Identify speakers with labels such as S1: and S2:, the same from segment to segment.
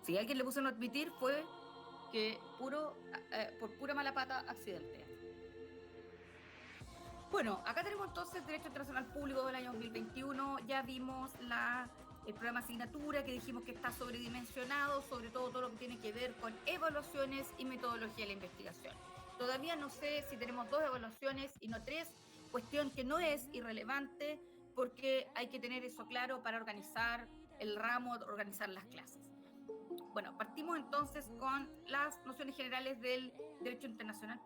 S1: Si alguien le puso no admitir, fue que por pura mala pata, accidente. Bueno, acá tenemos entonces Derecho Internacional Público del año 2021. Ya vimos el programa asignatura que dijimos que está sobredimensionado, sobre todo lo que tiene que ver con evaluaciones y metodología de la investigación. Todavía no sé si tenemos 2 evaluaciones y no 3, cuestión que no es irrelevante porque hay que tener eso claro para organizar el ramo, organizar las clases. Bueno, partimos entonces con las nociones generales del derecho internacional.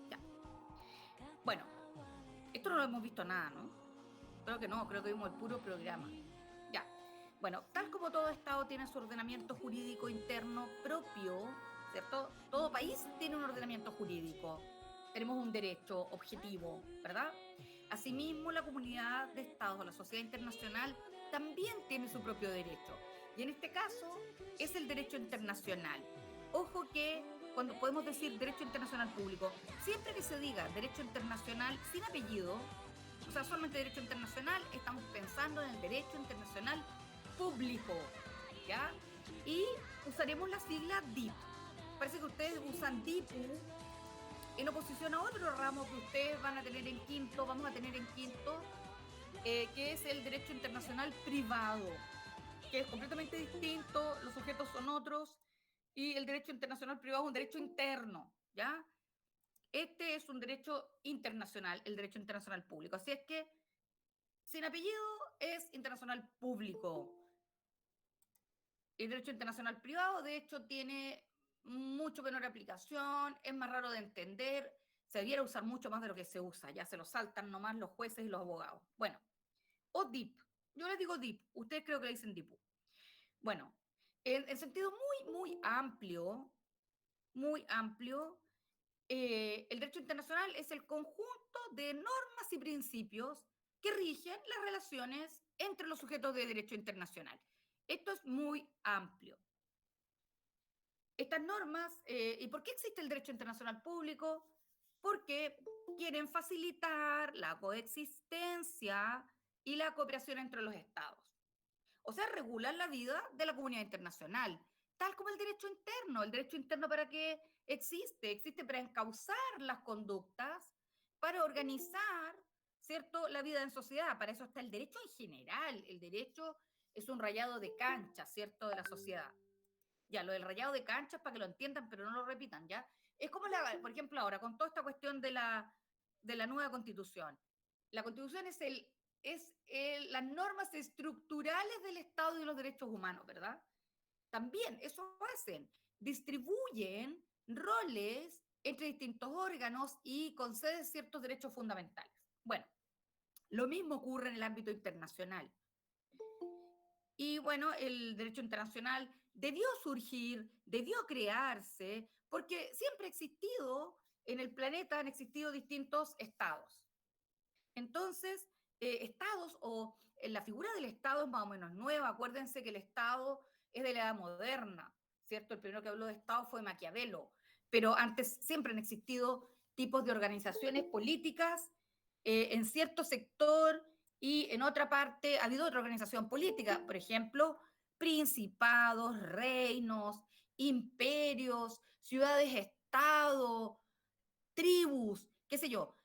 S1: Ya. Bueno, esto no lo hemos visto nada, ¿no? Creo que no, creo que vimos el puro programa. Ya. Bueno, tal como todo Estado tiene su ordenamiento jurídico interno propio, ¿cierto? Todo país tiene un ordenamiento jurídico. Tenemos un derecho objetivo, ¿verdad? Asimismo, la comunidad de estados, la sociedad internacional, también tiene su propio derecho. Y en este caso es el derecho internacional. Ojo que cuando podemos decir derecho internacional público, siempre que se diga derecho internacional sin apellido, o sea, solamente derecho internacional, estamos pensando en el derecho internacional público, ¿ya? Y usaremos la sigla DIP. Parece que ustedes usan DIPU en oposición a otro ramo que ustedes van a tener en quinto, vamos a tener en quinto, que es el derecho internacional privado, que es completamente distinto, los sujetos son otros, y el derecho internacional privado es un derecho interno, ¿ya? Este es un derecho internacional, el derecho internacional público. Así es que, sin apellido, es internacional público. El derecho internacional privado, de hecho, tiene mucho menor aplicación, es más raro de entender, se debiera usar mucho más de lo que se usa, ya se lo saltan nomás los jueces y los abogados. Bueno, o DIP, yo les digo DIP, ustedes creo que le dicen DIPU. Bueno, en sentido muy amplio, el derecho internacional es el conjunto de normas y principios que rigen las relaciones entre los sujetos de derecho internacional. Esto es muy amplio. Estas normas, ¿y por qué existe el derecho internacional público? Porque quieren facilitar la coexistencia y la cooperación entre los estados. O sea, regulan la vida de la comunidad internacional, tal como el derecho interno. ¿El derecho interno para qué existe? Existe para encauzar las conductas, para organizar, ¿cierto?, la vida en sociedad. Para eso está el derecho en general. El derecho es un rayado de cancha, ¿cierto?, de la sociedad. Ya, lo del rayado de canchas para que lo entiendan, pero no lo repitan, ¿ya? Es como, por ejemplo, ahora, con toda esta cuestión de la nueva constitución. La constitución es las normas estructurales del Estado y de los derechos humanos, ¿verdad? También eso hacen, distribuyen roles entre distintos órganos y conceden ciertos derechos fundamentales. Bueno, lo mismo ocurre en el ámbito internacional. Y bueno, el derecho internacional debió surgir, debió crearse, porque siempre ha existido en el planeta, han existido distintos estados. Entonces, estados o la figura del Estado es más o menos nueva. Acuérdense que el Estado es de la edad moderna, ¿cierto? El primero que habló de Estado fue Maquiavelo, pero antes siempre han existido tipos de organizaciones políticas en cierto sector y en otra parte ha habido otra organización política, por ejemplo, principados, reinos, imperios, ciudades-estado, tribus, qué sé yo.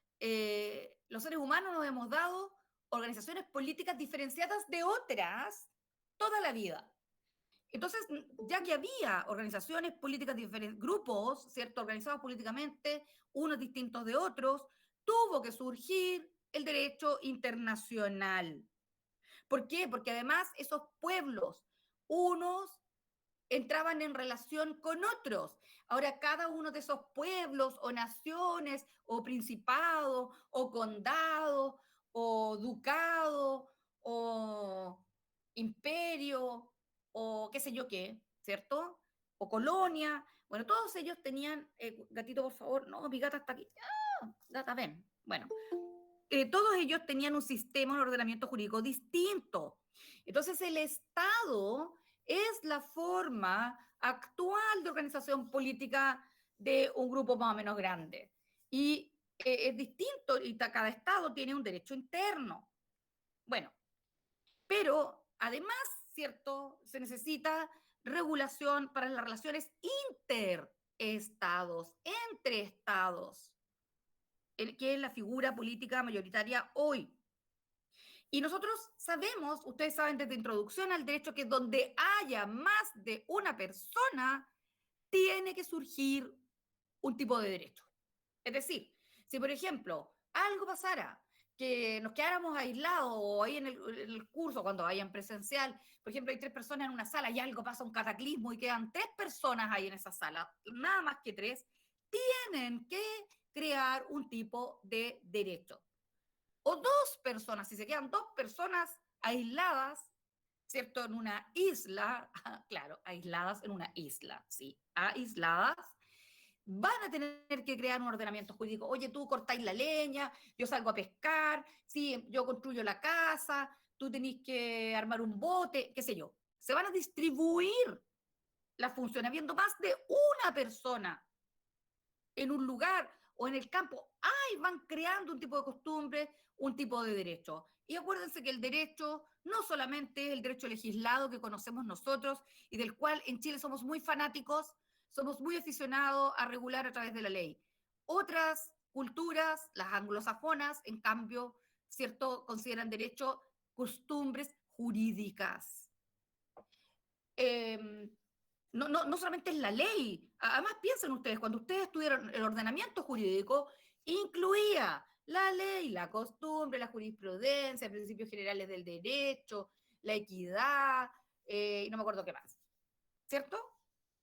S1: Los seres humanos nos hemos dado organizaciones políticas diferenciadas de otras toda la vida. Entonces, ya que había organizaciones políticas diferentes, grupos, ¿cierto?, organizados políticamente, unos distintos de otros, tuvo que surgir el derecho internacional. ¿Por qué? Porque además esos pueblos, unos entraban en relación con otros. Ahora, cada uno de esos pueblos o naciones o principados o condados o ducados o imperio o qué sé yo qué, ¿cierto? O colonia. Bueno, todos ellos tenían, gatito, por favor, no, mi gata está aquí. ¡Ah! Gata, ven. Bueno, todos ellos tenían un sistema, un ordenamiento jurídico distinto. Entonces, el Estado es la forma actual de organización política de un grupo más o menos grande. Y es distinto y cada Estado tiene un derecho interno. Bueno, pero además, ¿cierto? Se necesita regulación para las relaciones interestados, entre estados, que es la figura política mayoritaria hoy. Y nosotros sabemos, ustedes saben desde introducción al derecho, que donde haya más de una persona, tiene que surgir un tipo de derecho. Es decir, si por ejemplo algo pasara, que nos quedáramos aislados o ahí en el curso, cuando vayan presencial, por ejemplo, hay 3 personas en una sala y algo pasa, un cataclismo y quedan 3 personas ahí en esa sala, nada más que 3, tienen que crear un tipo de derecho. O 2 personas, si se quedan 2 personas aisladas, ¿cierto? En una isla, claro, aisladas en una isla, sí, aisladas, van a tener que crear un ordenamiento jurídico. Oye, tú cortáis la leña, yo salgo a pescar, sí, yo construyo la casa, tú tenés que armar un bote, qué sé yo. Se van a distribuir las funciones, habiendo más de una persona en un lugar o en el campo, ¡ay! Van creando un tipo de costumbre, un tipo de derecho. Y acuérdense que el derecho no solamente es el derecho legislado que conocemos nosotros y del cual en Chile somos muy fanáticos, somos muy aficionados a regular a través de la ley. Otras culturas, las anglosajonas, en cambio, ¿cierto? Consideran derecho costumbres jurídicas. Eh, no solamente es la ley. Además, piensen ustedes, cuando ustedes estudiaron el ordenamiento jurídico, incluía la ley, la costumbre, la jurisprudencia, principios generales del derecho, la equidad, y no me acuerdo qué más. ¿Cierto?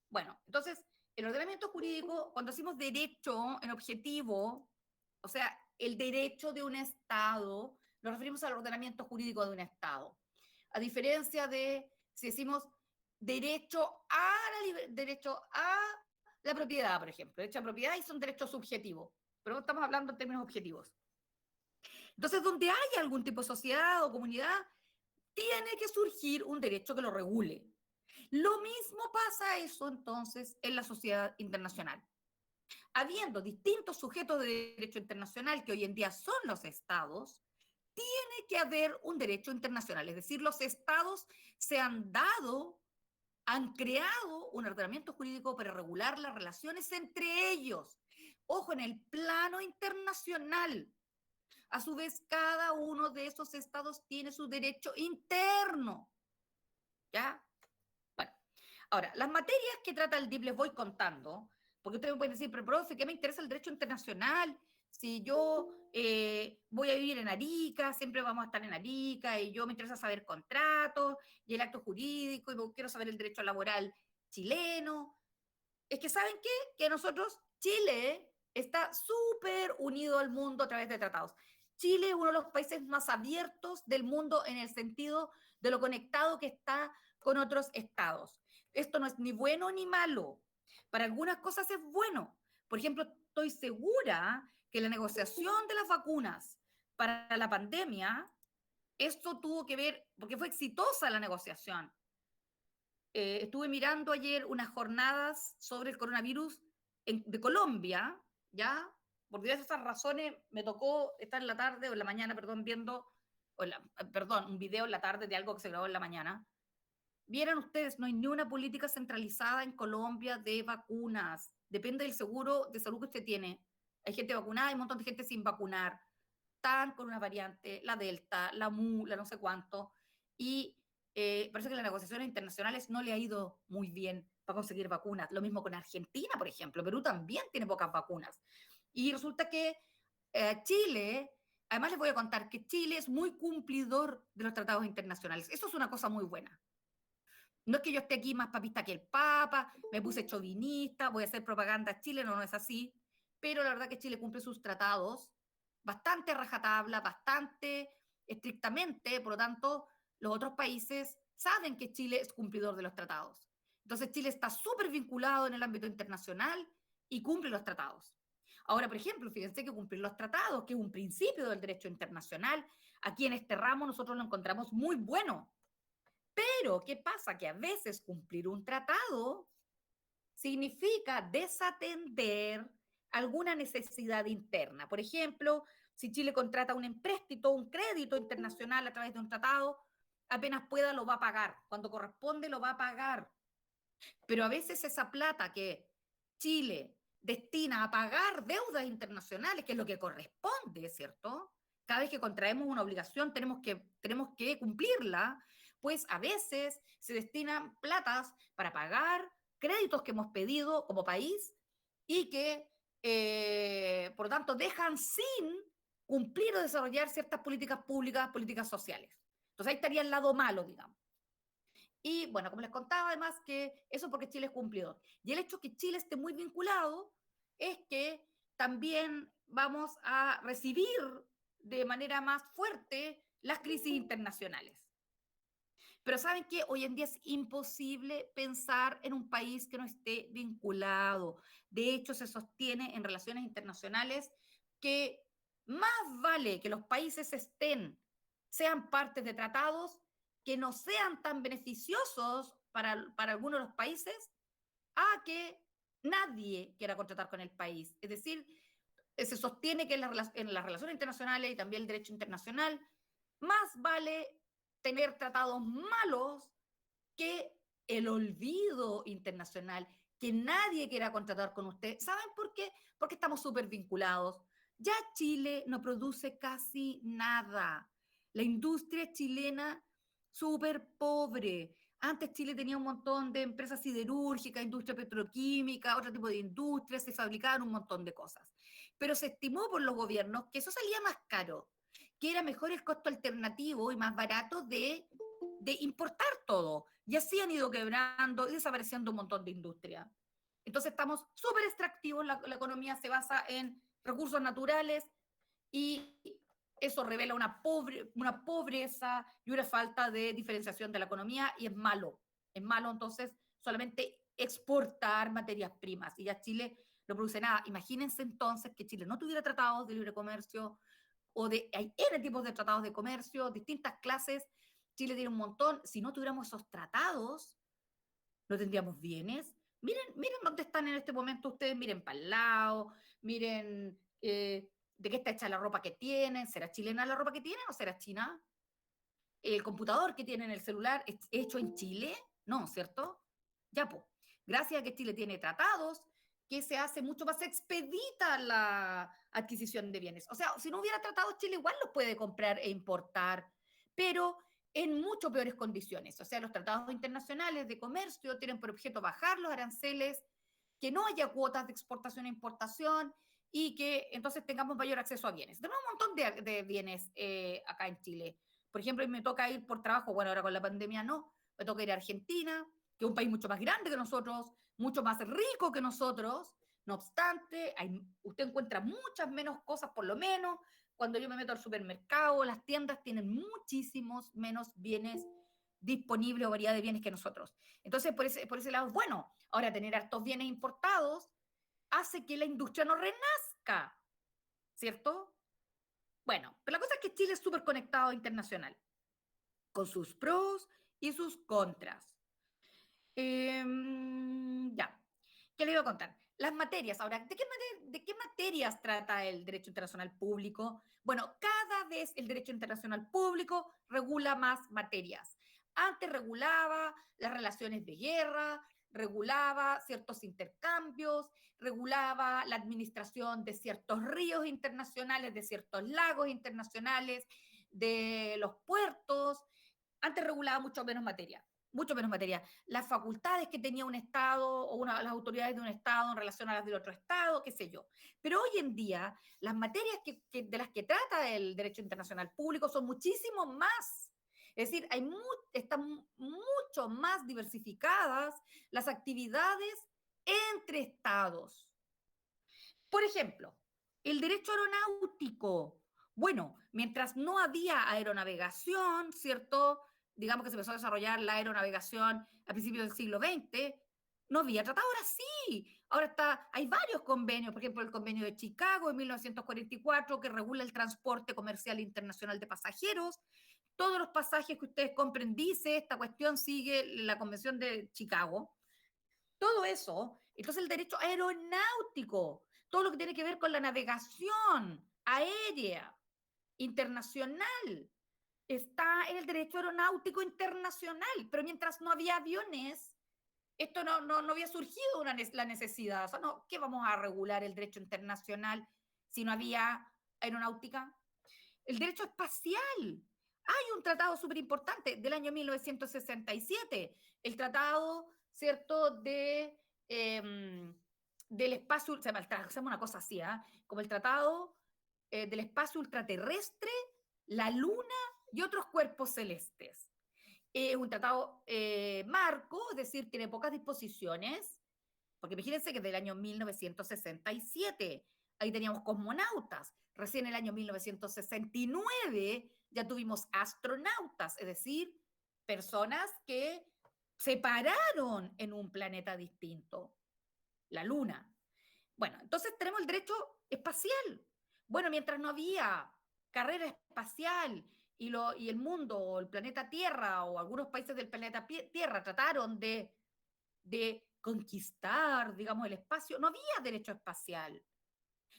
S1: Bueno, entonces, el ordenamiento jurídico, cuando decimos derecho en objetivo, o sea, el derecho de un Estado, nos referimos al ordenamiento jurídico de un Estado. A diferencia de si decimos derecho a la propiedad, por ejemplo. Derecho a propiedad y son derechos subjetivos, pero estamos hablando en términos objetivos. Entonces, donde haya algún tipo de sociedad o comunidad, tiene que surgir un derecho que lo regule. Lo mismo pasa eso entonces en la sociedad internacional. Habiendo distintos sujetos de derecho internacional, que hoy en día son los estados, tiene que haber un derecho internacional. Es decir, los estados se han dado, han creado un ordenamiento jurídico para regular las relaciones entre ellos. Ojo, en el plano internacional. A su vez, cada uno de esos estados tiene su derecho interno. ¿Ya? Bueno, ahora, las materias que trata el DIP les voy contando, porque ustedes me pueden decir, pero profe, ¿qué me interesa el derecho internacional? Si yo voy a vivir en Arica, siempre vamos a estar en Arica, y yo me interesa saber contratos y el acto jurídico, y quiero saber el derecho laboral chileno. Es que, ¿saben qué? Que nosotros, Chile, está súper unido al mundo a través de tratados. Chile es uno de los países más abiertos del mundo en el sentido de lo conectado que está con otros estados. Esto no es ni bueno ni malo. Para algunas cosas es bueno. Por ejemplo, estoy segura que la negociación de las vacunas para la pandemia, esto tuvo que ver, porque fue exitosa la negociación. Estuve mirando ayer unas jornadas sobre el coronavirus de Colombia, ¿ya? Por diversas razones me tocó estar en la tarde o en la mañana, perdón, viendo, perdón, un video en la tarde de algo que se grabó en la mañana. Vieran ustedes, no hay ni una política centralizada en Colombia de vacunas. Depende del seguro de salud que usted tiene. Hay gente vacunada y un montón de gente sin vacunar. Están con una variante, la Delta, la Mu, la no sé cuánto. Y parece que las negociaciones internacionales no le ha ido muy bien para conseguir vacunas. Lo mismo con Argentina, por ejemplo. Perú también tiene pocas vacunas. Y resulta que Chile, además les voy a contar que Chile es muy cumplidor de los tratados internacionales. Eso es una cosa muy buena. No es que yo esté aquí más papista que el Papa, me puse chauvinista, voy a hacer propaganda a Chile, no, no es así. Pero la verdad que Chile cumple sus tratados bastante a rajatabla, bastante estrictamente, por lo tanto, los otros países saben que Chile es cumplidor de los tratados. Entonces, Chile está súper vinculado en el ámbito internacional y cumple los tratados. Ahora, por ejemplo, fíjense que cumplir los tratados, que es un principio del derecho internacional, aquí en este ramo nosotros lo encontramos muy bueno. Pero, ¿qué pasa? Que a veces cumplir un tratado significa desatender alguna necesidad interna. Por ejemplo, si Chile contrata un empréstito, un crédito internacional a través de un tratado, apenas pueda lo va a pagar. Cuando corresponde lo va a pagar. Pero a veces esa plata que Chile destina a pagar deudas internacionales, que es lo que corresponde, ¿cierto? Cada vez que contraemos una obligación tenemos que cumplirla, pues a veces se destinan platas para pagar créditos que hemos pedido como país y que, por lo tanto, dejan sin cumplir o desarrollar ciertas políticas públicas, políticas sociales. Entonces ahí estaría el lado malo, digamos. Y bueno, como les contaba además que eso porque Chile es cumplidor. Y el hecho que Chile esté muy vinculado es que también vamos a recibir de manera más fuerte las crisis internacionales. Pero saben que hoy en día es imposible pensar en un país que no esté vinculado. De hecho, se sostiene en relaciones internacionales que más vale que los países sean partes de tratados que no sean tan beneficiosos para algunos de los países a que nadie quiera contratar con el país. Es decir, se sostiene que en las relaciones internacionales y también el derecho internacional, más vale tener tratados malos que el olvido internacional, que nadie quiera contratar con usted. ¿Saben por qué? Porque estamos súper vinculados. Ya Chile no produce casi nada. La industria chilena súper pobre. Antes Chile tenía un montón de empresas siderúrgicas, industria petroquímica, otro tipo de industrias, se fabricaban un montón de cosas. Pero se estimó por los gobiernos que eso salía más caro, que era mejor el costo alternativo y más barato de importar todo. Y así han ido quebrando y desapareciendo un montón de industria. Entonces estamos súper extractivos, la economía se basa en recursos naturales y eso revela una pobreza y una falta de diferenciación de la economía y es malo. Es malo entonces solamente exportar materias primas y ya Chile no produce nada. Imagínense entonces que Chile no tuviera tratados de libre comercio hay N tipos de tratados de comercio, distintas clases. Chile tiene un montón. Si no tuviéramos esos tratados, no tendríamos bienes. Miren dónde están en este momento ustedes, miren para el lado, miren de qué está hecha la ropa que tienen, ¿será chilena la ropa que tienen o será china? El computador que tienen, el celular, ¿es hecho en Chile? No, ¿cierto? Ya, pues, gracias a que Chile tiene tratados, que se hace mucho más expedita la adquisición de bienes. O sea, si no hubiera tratados, Chile igual los puede comprar e importar, pero en mucho peores condiciones. O sea, los tratados internacionales de comercio tienen por objeto bajar los aranceles, que no haya cuotas de exportación e importación y que entonces tengamos mayor acceso a bienes. Tenemos un montón de bienes acá en Chile. Por ejemplo, me toca ir por trabajo, bueno, ahora con la pandemia no, me toca ir a Argentina, que es un país mucho más grande que nosotros, mucho más rico que nosotros. No obstante, usted encuentra muchas menos cosas, por lo menos. Cuando yo me meto al supermercado, las tiendas tienen muchísimos menos bienes disponibles o variedad de bienes que nosotros. Entonces, por ese lado es bueno. Ahora, tener hartos bienes importados hace que la industria no renazca, ¿cierto? Bueno, pero la cosa es que Chile es súper conectado internacional, con sus pros y sus contras. Ya, ¿qué le iba a contar? Las materias. Ahora, ¿de qué materias trata el derecho internacional público? Bueno, cada vez el derecho internacional público regula más materias. Antes regulaba las relaciones de guerra, regulaba ciertos intercambios, regulaba la administración de ciertos ríos internacionales, de ciertos lagos internacionales, de los puertos. Antes regulaba mucho menos materia. Las facultades que tenía un Estado o las autoridades de un Estado en relación a las del otro Estado, qué sé yo. Pero hoy en día, las materias de las que trata el derecho internacional público son muchísimo más. Es decir, están mucho más diversificadas las actividades entre estados. Por ejemplo, el derecho aeronáutico. Bueno, mientras no había aeronavegación, ¿cierto? Digamos que se empezó a desarrollar la aeronavegación a principios del siglo XX, no había tratado, ahora sí. Hay varios convenios, por ejemplo, el convenio de Chicago en 1944 que regula el transporte comercial internacional de pasajeros. Todos los pasajes que ustedes compren dice, esta cuestión sigue la convención de Chicago. Todo eso, entonces el derecho aeronáutico todo lo que tiene que ver con la navegación aérea internacional, está en el derecho aeronáutico internacional, pero mientras no había aviones, esto no había surgido la necesidad. O sea, no, ¿qué vamos a regular el derecho internacional si no había aeronáutica? El derecho espacial. Hay un tratado súper importante del año 1967, el tratado, ¿cierto?, del espacio, se llama una cosa así, como el tratado del espacio ultraterrestre, la luna y otros cuerpos celestes. Es un tratado marco, es decir, tiene pocas disposiciones, porque imagínense que es del año 1967, ahí teníamos cosmonautas, recién en el año 1969 ya tuvimos astronautas, es decir, personas que se pararon en un planeta distinto, la Luna. Bueno, entonces tenemos el derecho espacial. Bueno, mientras no había carrera espacial y el mundo, o el planeta Tierra, o algunos países del planeta Tierra trataron de conquistar, digamos, el espacio, no había derecho espacial.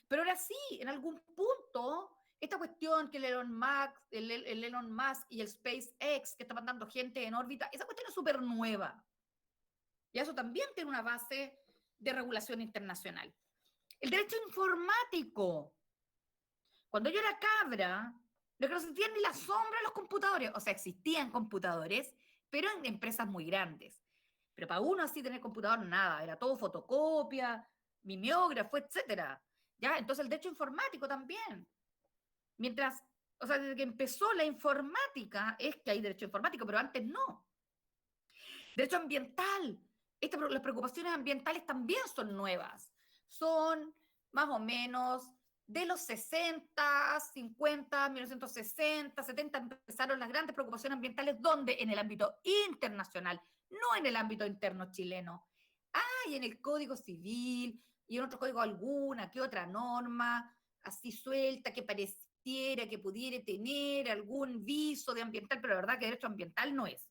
S1: Pero ahora sí, en algún punto, esta cuestión que el Elon Musk y el SpaceX, que está mandando gente en órbita, esa cuestión es súper nueva. Y eso también tiene una base de regulación internacional. El derecho informático. Cuando yo era cabra, lo que no se entiende ni la sombra de los computadores. O sea, existían computadores, pero en empresas muy grandes. Pero para uno así tener computador, nada. Era todo fotocopia, mimeógrafo, etcétera. ¿Ya? Entonces el derecho informático también. Mientras, o sea, desde que empezó la informática, es que hay derecho informático, pero antes no. Derecho ambiental. Las preocupaciones ambientales también son nuevas. Son más o menos de los 60, 50, 1960, 70 empezaron las grandes preocupaciones ambientales, donde en el ámbito internacional, no en el ámbito interno chileno. Hay en el Código Civil y en otro código alguna que otra norma así suelta que pareciera que pudiera tener algún viso de ambiental, pero la verdad que derecho ambiental no es.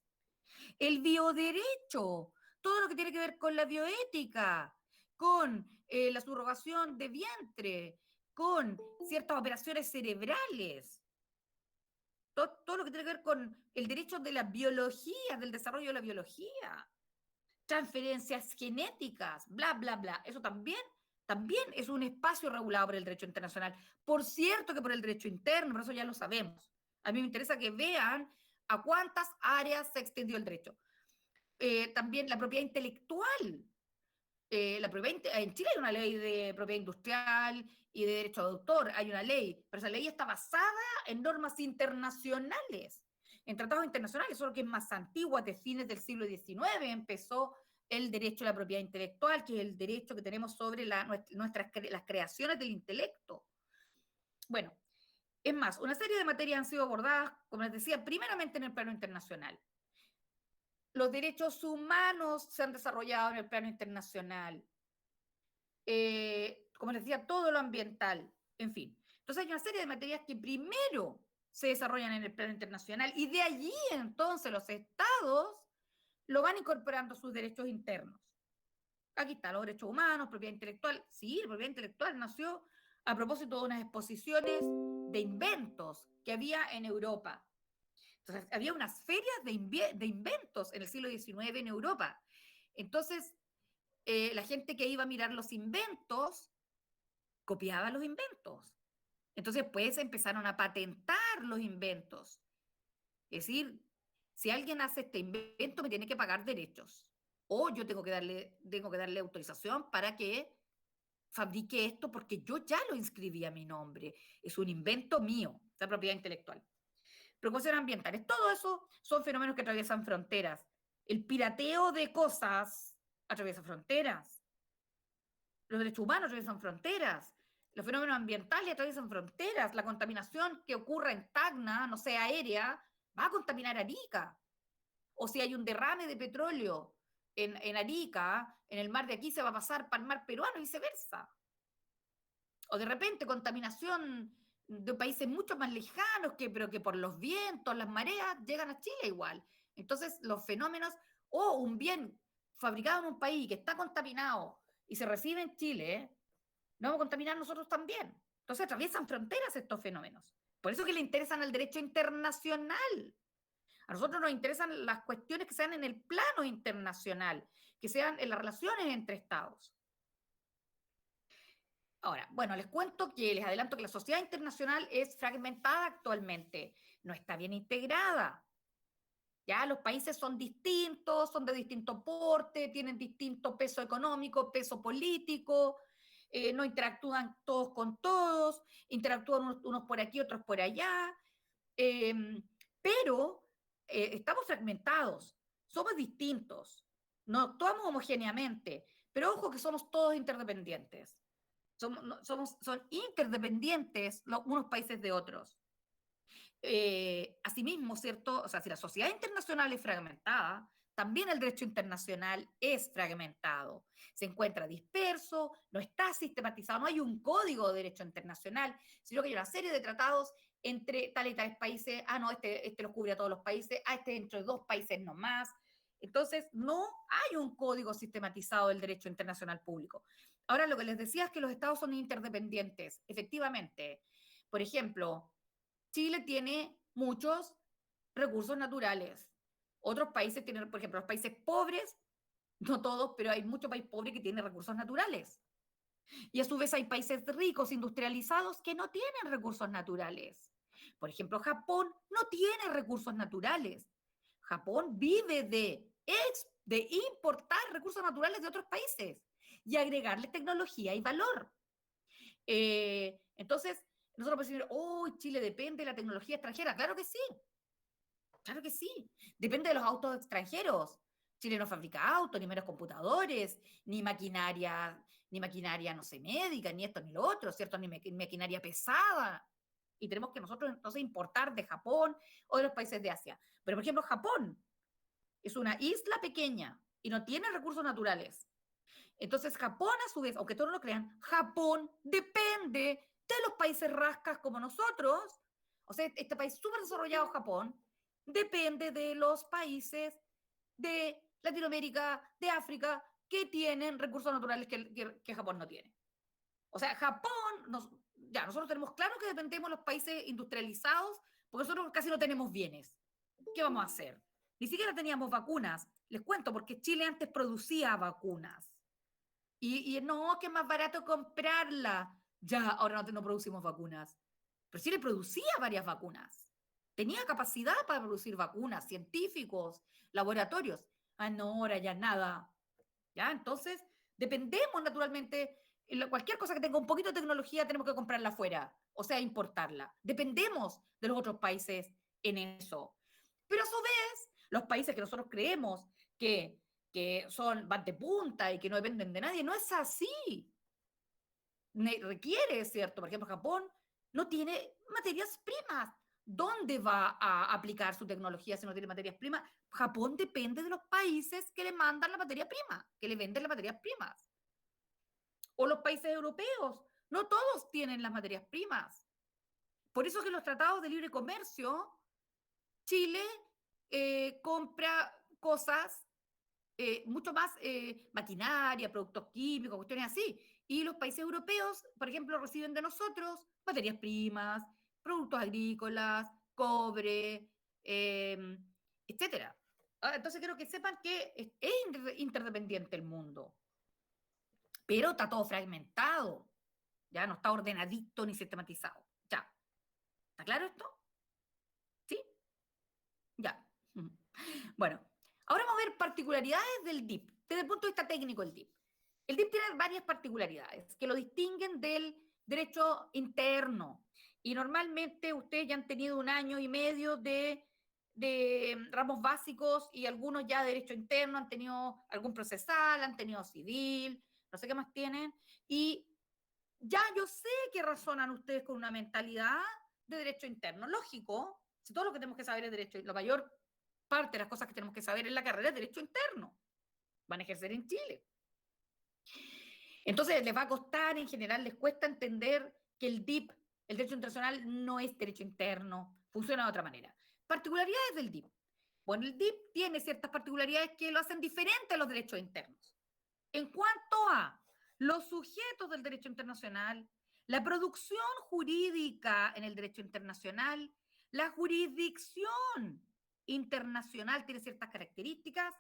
S1: El bioderecho, todo lo que tiene que ver con la bioética, con la subrogación de vientre, con ciertas operaciones cerebrales, todo lo que tiene que ver con el derecho de la biología, del desarrollo de la biología, transferencias genéticas, bla, bla, bla. Eso también es un espacio regulado por el derecho internacional. Por cierto que por el derecho interno, por eso ya lo sabemos. A mí me interesa que vean a cuántas áreas se extendió el derecho. También la propiedad intelectual. En Chile hay una ley de propiedad industrial y de derecho de autor, hay una ley, pero esa ley está basada en normas internacionales, en tratados internacionales, solo que es más antigua, de fines del siglo XIX empezó el derecho a la propiedad intelectual, que es el derecho que tenemos sobre las creaciones del intelecto. Bueno, es más, una serie de materias han sido abordadas, como les decía, primeramente en el plano internacional. Los derechos humanos se han desarrollado en el plano internacional. Como les decía, todo lo ambiental, en fin. Entonces hay una serie de materias que primero se desarrollan en el plano internacional y de allí entonces los estados lo van incorporando a sus derechos internos. Aquí está, los derechos humanos, propiedad intelectual. Sí, la propiedad intelectual nació a propósito de unas exposiciones de inventos que había en Europa. Entonces, había unas ferias de inventos en el siglo XIX en Europa. Entonces, la gente que iba a mirar los inventos copiaba los inventos. Entonces, pues empezaron a patentar los inventos. Es decir, si alguien hace este invento, me tiene que pagar derechos. O yo tengo que darle autorización para que fabrique esto porque yo ya lo inscribí a mi nombre. Es un invento mío, esta propiedad intelectual. Preocupaciones ambientales, todo eso son fenómenos que atraviesan fronteras. El pirateo de cosas atraviesa fronteras. Los derechos humanos atraviesan fronteras. Los fenómenos ambientales atraviesan fronteras. La contaminación que ocurra en Tacna, no sea aérea, va a contaminar Arica. O si hay un derrame de petróleo en Arica, en el mar de aquí se va a pasar para el mar peruano y viceversa. O de repente contaminación de países mucho más lejanos, pero que por los vientos, las mareas, llegan a Chile igual. Entonces, los fenómenos, o un bien fabricado en un país que está contaminado y se recibe en Chile, no vamos a contaminar nosotros también. Entonces atraviesan fronteras estos fenómenos. Por eso que le interesan al derecho internacional. A nosotros nos interesan las cuestiones que sean en el plano internacional, que sean en las relaciones entre estados. Ahora, bueno, les cuento que les adelanto que la sociedad internacional es fragmentada actualmente, no está bien integrada. Ya los países son distintos, son de distinto porte, tienen distinto peso económico, peso político, no interactúan todos con todos, interactúan unos por aquí, otros por allá, eh, pero estamos fragmentados, somos distintos, no actuamos homogéneamente, pero ojo que somos todos interdependientes. Son interdependientes unos países de otros. Asimismo, ¿cierto? O sea, si la sociedad internacional es fragmentada, también el derecho internacional es fragmentado. Se encuentra disperso, no está sistematizado, no hay un código de derecho internacional, sino que hay una serie de tratados entre tales y tales países. Ah, no, este los cubre a todos los países, este entre dos países no más. Entonces, no hay un código sistematizado del derecho internacional público. Ahora, lo que les decía es que los estados son interdependientes. Efectivamente, por ejemplo, Chile tiene muchos recursos naturales. Otros países tienen, por ejemplo, los países pobres, no todos, pero hay muchos países pobres que tienen recursos naturales. Y a su vez hay países ricos, industrializados, que no tienen recursos naturales. Por ejemplo, Japón no tiene recursos naturales. Japón vive de importar recursos naturales de otros países y agregarles tecnología y valor. Entonces, nosotros podemos decir, oh, Chile depende de la tecnología extranjera. Claro que sí, claro que sí. Depende de los autos extranjeros. Chile no fabrica autos, ni menos computadores, ni maquinaria, no sé, médica, ni esto ni lo otro, ¿cierto? Ni maquinaria pesada. Y tenemos que nosotros entonces importar de Japón o de los países de Asia. Pero, por ejemplo, Japón es una isla pequeña y no tiene recursos naturales. Entonces, Japón, a su vez, aunque todos no lo crean, Japón depende de los países rascas como nosotros. O sea, este país súper desarrollado, Japón, depende de los países de Latinoamérica, de África, que tienen recursos naturales que Japón no tiene. O sea, Japón, ya, nosotros tenemos claro que dependemos de los países industrializados, porque nosotros casi no tenemos bienes. ¿Qué vamos a hacer? Ni siquiera teníamos vacunas. Les cuento, porque Chile antes producía vacunas. Y no, que es más barato comprarla. Ya, ahora no producimos vacunas. Pero Chile producía varias vacunas. Tenía capacidad para producir vacunas, científicos, laboratorios. Ah, no, ahora ya nada. ¿Ya? Entonces, dependemos naturalmente, cualquier cosa que tenga un poquito de tecnología tenemos que comprarla afuera, o sea, importarla. Dependemos de los otros países en eso. Pero a su vez, los países que nosotros creemos que van de punta y que no dependen de nadie, no es así. Requiere, ¿cierto? Por ejemplo, Japón no tiene materias primas. ¿Dónde va a aplicar su tecnología si no tiene materias primas? Japón depende de los países que le mandan la materia prima, que le venden las materias primas. O los países europeos, no todos tienen las materias primas. Por eso que en los tratados de libre comercio, Chile compra cosas, mucho más maquinaria, productos químicos, cuestiones así. Y los países europeos, por ejemplo, reciben de nosotros materias primas, productos agrícolas, cobre, etcétera. Entonces quiero que sepan que es interdependiente el mundo, pero está todo fragmentado, ya no está ordenadito ni sistematizado. Ya, ¿está claro esto? ¿Sí? Ya. Bueno, ahora vamos a ver particularidades del DIP, desde el punto de vista técnico del DIP. El DIP tiene varias particularidades que lo distinguen del derecho interno. Y normalmente ustedes ya han tenido un año y medio de ramos básicos y algunos ya de derecho interno han tenido algún procesal, han tenido civil, no sé qué más tienen. Y ya yo sé que razonan ustedes con una mentalidad de derecho interno. Lógico, si todo lo que tenemos que saber es derecho, la mayor parte de las cosas que tenemos que saber en la carrera es derecho interno. Van a ejercer en Chile. Entonces les va a costar, en general, les cuesta entender que el DIP, el derecho internacional, no es derecho interno, funciona de otra manera. Particularidades del DIP. Bueno, el DIP tiene ciertas particularidades que lo hacen diferente a los derechos internos. En cuanto a los sujetos del derecho internacional, la producción jurídica en el derecho internacional, la jurisdicción internacional tiene ciertas características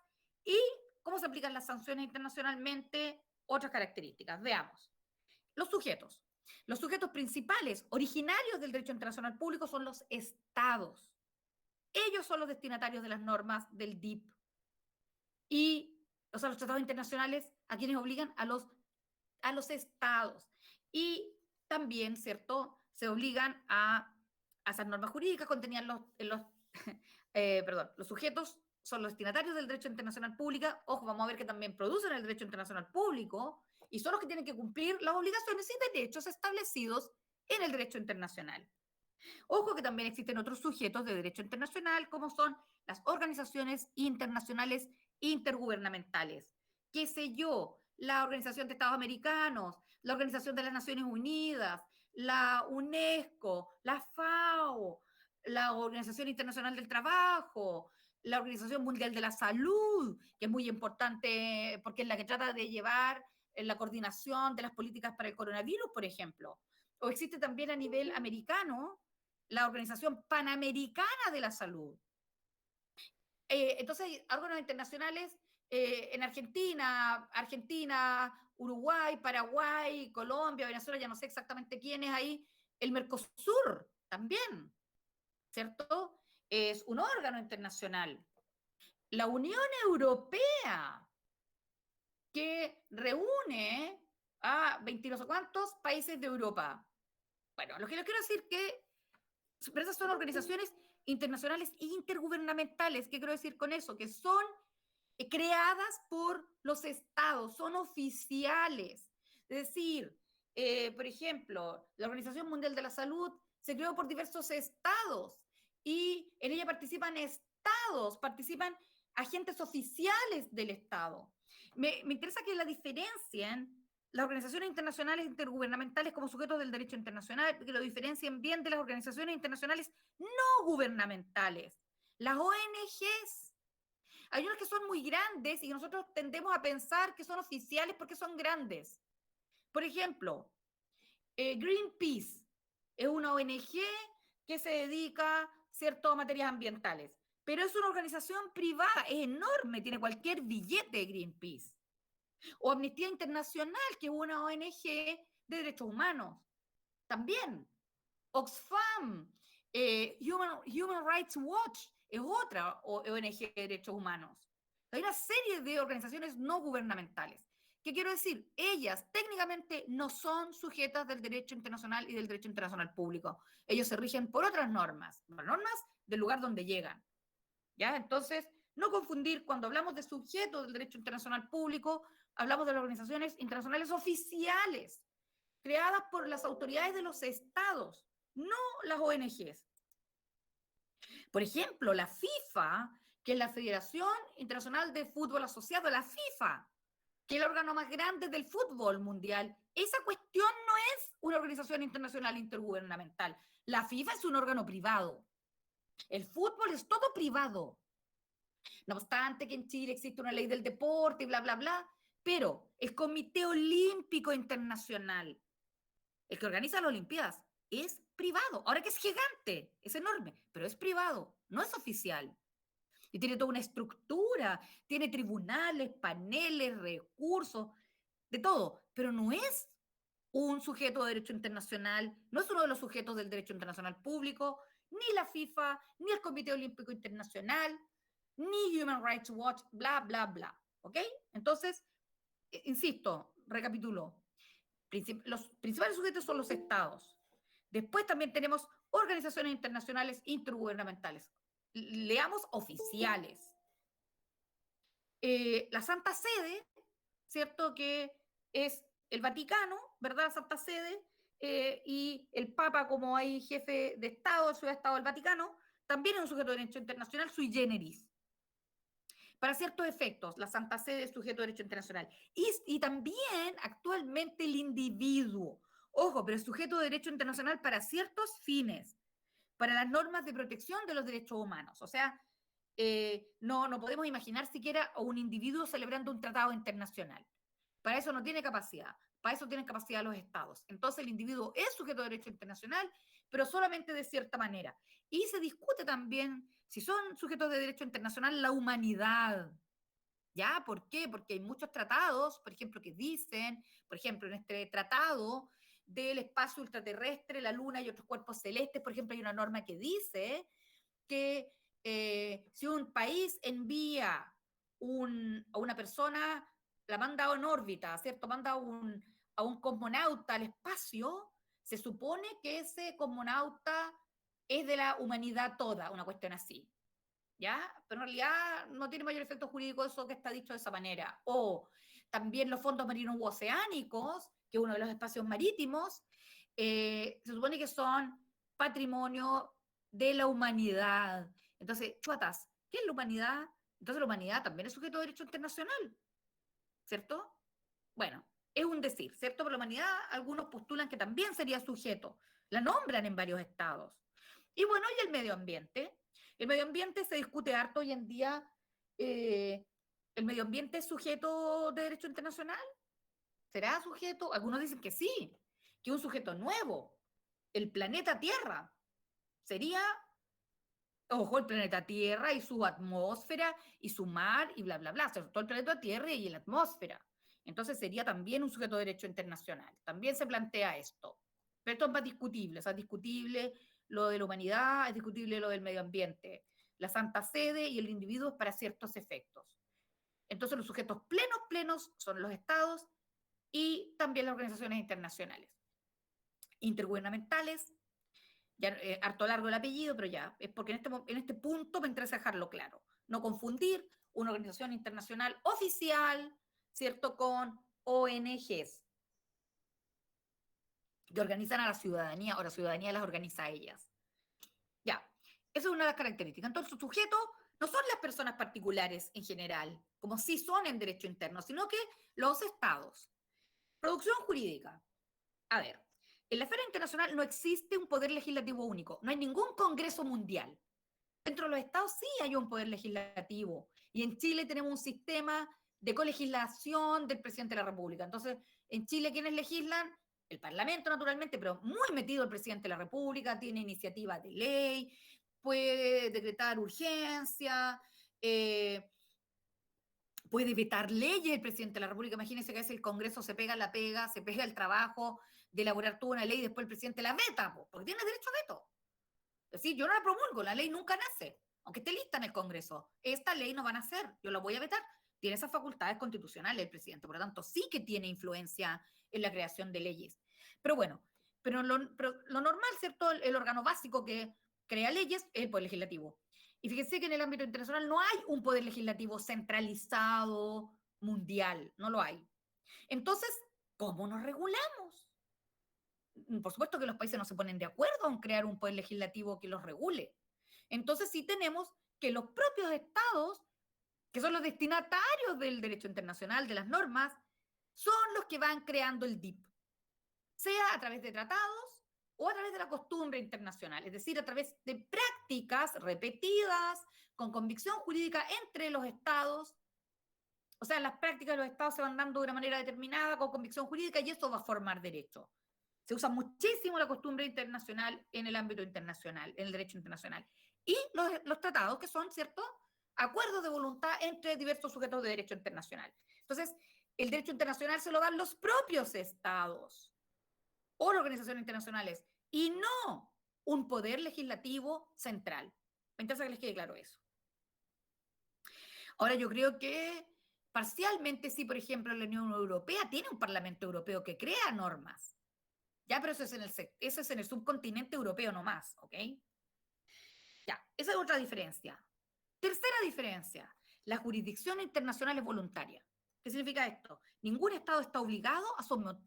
S1: y cómo se aplican las sanciones internacionalmente, otras características. Veamos. Los sujetos. Los sujetos principales, originarios del derecho internacional público, son los estados. Ellos son los destinatarios de las normas del DIP. Y, o sea, los tratados internacionales, ¿a quienes obligan? A los estados. Y también, ¿cierto? Se obligan a esas normas jurídicas contenidas perdón, los sujetos son los destinatarios del derecho internacional público. Ojo, vamos a ver que también producen el derecho internacional público y son los que tienen que cumplir las obligaciones y derechos establecidos en el derecho internacional. Ojo que también existen otros sujetos de derecho internacional, como son las organizaciones internacionales intergubernamentales. ¿Qué sé yo? La Organización de Estados Americanos, la Organización de las Naciones Unidas, la UNESCO, la FAO, la Organización Internacional del Trabajo, la Organización Mundial de la Salud, que es muy importante porque es la que trata de llevar la coordinación de las políticas para el coronavirus, por ejemplo. O existe también a nivel americano la Organización Panamericana de la Salud. Entonces, hay órganos internacionales en Argentina, Uruguay, Paraguay, Colombia, Venezuela, ya no sé exactamente quién es ahí, el Mercosur también, ¿cierto? Es un órgano internacional. La Unión Europea, que reúne a 20 no sé cuántos países de Europa. Bueno, lo que les quiero decir que pero esas son organizaciones internacionales intergubernamentales. ¿Qué quiero decir con eso? Que son creadas por los estados, son oficiales. Es decir, por ejemplo, la Organización Mundial de la Salud se creó por diversos estados y en ella participan agentes oficiales del Estado. Me interesa que la diferencien las organizaciones internacionales intergubernamentales como sujetos del derecho internacional, que lo diferencien bien de las organizaciones internacionales no gubernamentales, las ONGs. Hay unas que son muy grandes y nosotros tendemos a pensar que son oficiales porque son grandes. Por ejemplo, Greenpeace es una ONG que se dedica, ¿cierto?, a materias ambientales, pero es una organización privada, es enorme, tiene cualquier billete Greenpeace. O Amnistía Internacional, que es una ONG de derechos humanos. También. Oxfam, Human Rights Watch, es otra ONG de derechos humanos. Hay una serie de organizaciones no gubernamentales. ¿Qué quiero decir? Ellas técnicamente no son sujetas del derecho internacional y del derecho internacional público. Ellos se rigen por otras normas, normas del lugar donde llegan. ¿Ya? Entonces, no confundir, cuando hablamos de sujetos del derecho internacional público, hablamos de las organizaciones internacionales oficiales, creadas por las autoridades de los estados, no las ONGs. Por ejemplo, la FIFA, que es la Federación Internacional de Fútbol Asociado, la FIFA, que es el órgano más grande del fútbol mundial, esa cuestión no es una organización internacional intergubernamental. La FIFA es un órgano privado. El fútbol es todo privado. No obstante que en Chile existe una ley del deporte y bla, bla, bla, pero el Comité Olímpico Internacional, el que organiza las Olimpiadas, es privado. Ahora que es gigante, es enorme, pero es privado, no es oficial. Y tiene toda una estructura, tiene tribunales, paneles, recursos, de todo, pero no es un sujeto de derecho internacional, no es uno de los sujetos del derecho internacional público, ni la FIFA, ni el Comité Olímpico Internacional, ni Human Rights Watch, bla, bla, bla. ¿Ok? Entonces, insisto, recapitulo. Los principales sujetos son los estados. Después también tenemos organizaciones internacionales intergubernamentales. Leamos oficiales. La Santa Sede, ¿cierto? Que es el Vaticano, ¿verdad? La Santa Sede, y el Papa como hay jefe de Estado, ciudad de Estado del Vaticano, también es un sujeto de derecho internacional sui generis. Para ciertos efectos, la Santa Sede es sujeto de derecho internacional. Y también actualmente el individuo. Ojo, pero es sujeto de derecho internacional para ciertos fines, para las normas de protección de los derechos humanos. O sea, no podemos imaginar siquiera a un individuo celebrando un tratado internacional. Para eso no tiene capacidad. Para eso tienen capacidad los estados. Entonces el individuo es sujeto de derecho internacional, pero solamente de cierta manera. Y se discute también si son sujetos de derecho internacional la humanidad. ¿Ya? ¿Por qué? Porque hay muchos tratados, por ejemplo, que dicen, por ejemplo, en este tratado del espacio ultraterrestre, la Luna y otros cuerpos celestes, por ejemplo, hay una norma que dice que si un país envía a una persona, la manda en órbita, ¿cierto? Manda a un cosmonauta al espacio, se supone que ese cosmonauta es de la humanidad toda, una cuestión así. ¿Ya? Pero en realidad no tiene mayor efecto jurídico eso que está dicho de esa manera. O también los fondos marinos u oceánicos, que es uno de los espacios marítimos, se supone que son patrimonio de la humanidad. Entonces, chuatas, ¿qué es la humanidad? Entonces la humanidad también es sujeto de derecho internacional, ¿cierto? Bueno, es un decir, ¿cierto? Pero la humanidad, algunos postulan que también sería sujeto. La nombran en varios estados. Y bueno, y el medio ambiente. El medio ambiente se discute harto hoy en día. eh, ¿El medio ambiente es sujeto de derecho internacional? ¿Será sujeto? Algunos dicen que sí, que un sujeto nuevo, el planeta Tierra, sería, ojo, el planeta Tierra y su atmósfera y su mar y bla, bla, bla, sobre todo el planeta Tierra y la atmósfera. Entonces sería también un sujeto de derecho internacional. También se plantea esto. Pero esto es más discutible, o sea, es discutible lo de la humanidad, es discutible lo del medio ambiente. La Santa Sede y el individuo es para ciertos efectos. Entonces los sujetos plenos, plenos son los estados y también las organizaciones internacionales. Intergubernamentales, ya harto largo el apellido, pero ya, es porque en este punto me interesa dejarlo claro. No confundir una organización internacional oficial, ¿cierto?, con ONGs que organizan a la ciudadanía o la ciudadanía las organiza a ellas. Ya, esa es una de las características. Entonces, los sujetos no son las personas particulares en general, como sí son en derecho interno, sino que los estados. Producción jurídica. A ver, en la esfera internacional no existe un poder legislativo único, no hay ningún congreso mundial. Dentro de los estados sí hay un poder legislativo y en Chile tenemos un sistema de colegislación del presidente de la República. Entonces, en Chile, ¿quiénes legislan? El Parlamento, naturalmente, pero muy metido el presidente de la República, tiene iniciativa de ley, puede decretar urgencia, puede vetar leyes el presidente de la República. Imagínense que a veces el Congreso se pega la pega, se pega el trabajo de elaborar toda una ley y después el presidente la veta, porque tiene derecho a veto. Es decir, yo no la promulgo, la ley nunca nace, aunque esté lista en el Congreso. Esta ley no va a nacer, yo la voy a vetar. Tiene esas facultades constitucionales el presidente, por lo tanto sí que tiene influencia en la creación de leyes. Pero bueno, pero lo normal, ¿cierto? El órgano básico que crea leyes es el Poder Legislativo. Y fíjense que en el ámbito internacional no hay un poder legislativo centralizado mundial, no lo hay. Entonces, ¿cómo nos regulamos? Por supuesto que los países no se ponen de acuerdo en crear un poder legislativo que los regule. Entonces sí tenemos que los propios estados, que son los destinatarios del derecho internacional, de las normas, son los que van creando el DIP, sea a través de tratados o a través de la costumbre internacional, es decir, a través de prácticas repetidas, con convicción jurídica entre los estados. O sea, las prácticas de los estados se van dando de una manera determinada, con convicción jurídica, y eso va a formar derecho. Se usa muchísimo la costumbre internacional en el ámbito internacional, en el derecho internacional. Y los tratados, que son, ¿cierto?, acuerdos de voluntad entre diversos sujetos de derecho internacional. Entonces, el derecho internacional se lo dan los propios estados o las organizaciones internacionales y no un poder legislativo central. Me interesa que les quede claro eso. Ahora, yo creo que parcialmente sí, por ejemplo, la Unión Europea tiene un Parlamento Europeo que crea normas. Ya, pero eso es en el subcontinente europeo nomás, ¿ok? Ya, esa es otra diferencia. Tercera diferencia, la jurisdicción internacional es voluntaria. ¿Qué significa esto? Ningún Estado está obligado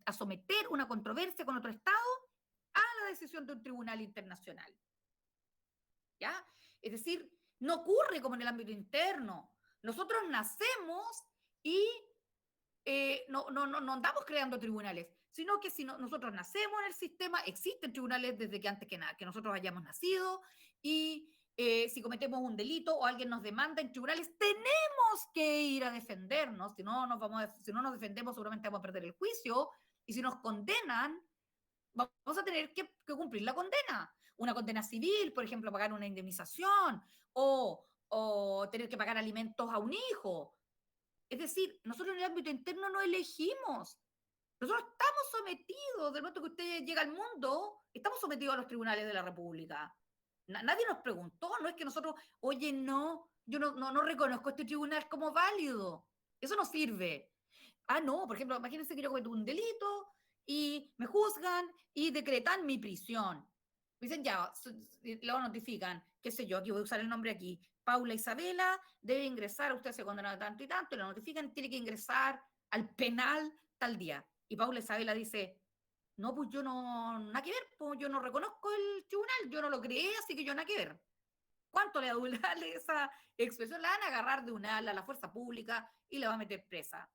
S1: a someter una controversia con otro Estado a la decisión de un tribunal internacional. ¿Ya? Es decir, no ocurre como en el ámbito interno. Nosotros nacemos y no andamos creando tribunales, sino que si nosotros nacemos en el sistema, existen tribunales desde que antes que nosotros hayamos nacido, y si cometemos un delito o alguien nos demanda en tribunales, tenemos que ir a defendernos, si no nos defendemos seguramente vamos a perder el juicio, y si nos condenan, vamos a tener que cumplir la condena. Una condena civil, por ejemplo, pagar una indemnización o tener que pagar alimentos a un hijo. Es decir, nosotros en el ámbito interno no elegimos. Nosotros estamos sometidos, del momento que usted llega al mundo, estamos sometidos a los tribunales de la República. Nadie nos preguntó, no es que nosotros, oye, no, yo no reconozco este tribunal como válido. Eso no sirve. Ah, no, por ejemplo, imagínense que yo cometo un delito y me juzgan y decretan mi prisión. Dicen ya, luego notifican, qué sé yo, aquí voy a usar el nombre aquí, Paula Isabela debe ingresar, usted se condena tanto y tanto, y lo notifican, tiene que ingresar al penal tal día. Y Paula Isabela dice, no, pues yo no, nada que ver, pues yo no reconozco el tribunal, yo no lo creé, así que yo nada que ver. ¿Cuánto le va a durar esa expresión? La van a agarrar de un ala a la fuerza pública y la va a meter presa.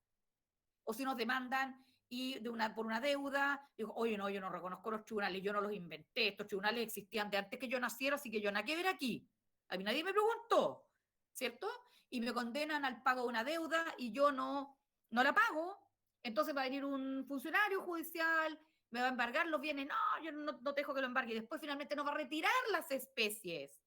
S1: O si nos demandan y por una deuda, digo, oye, no, yo no reconozco los tribunales, yo no los inventé, estos tribunales existían de antes que yo naciera, así que yo nada que ver aquí. A mí nadie me preguntó, ¿cierto? Y me condenan al pago de una deuda y yo no la pago, entonces va a venir un funcionario judicial, me va a embargar los bienes, no, yo no te dejo que lo embargue, y después finalmente nos va a retirar las especies.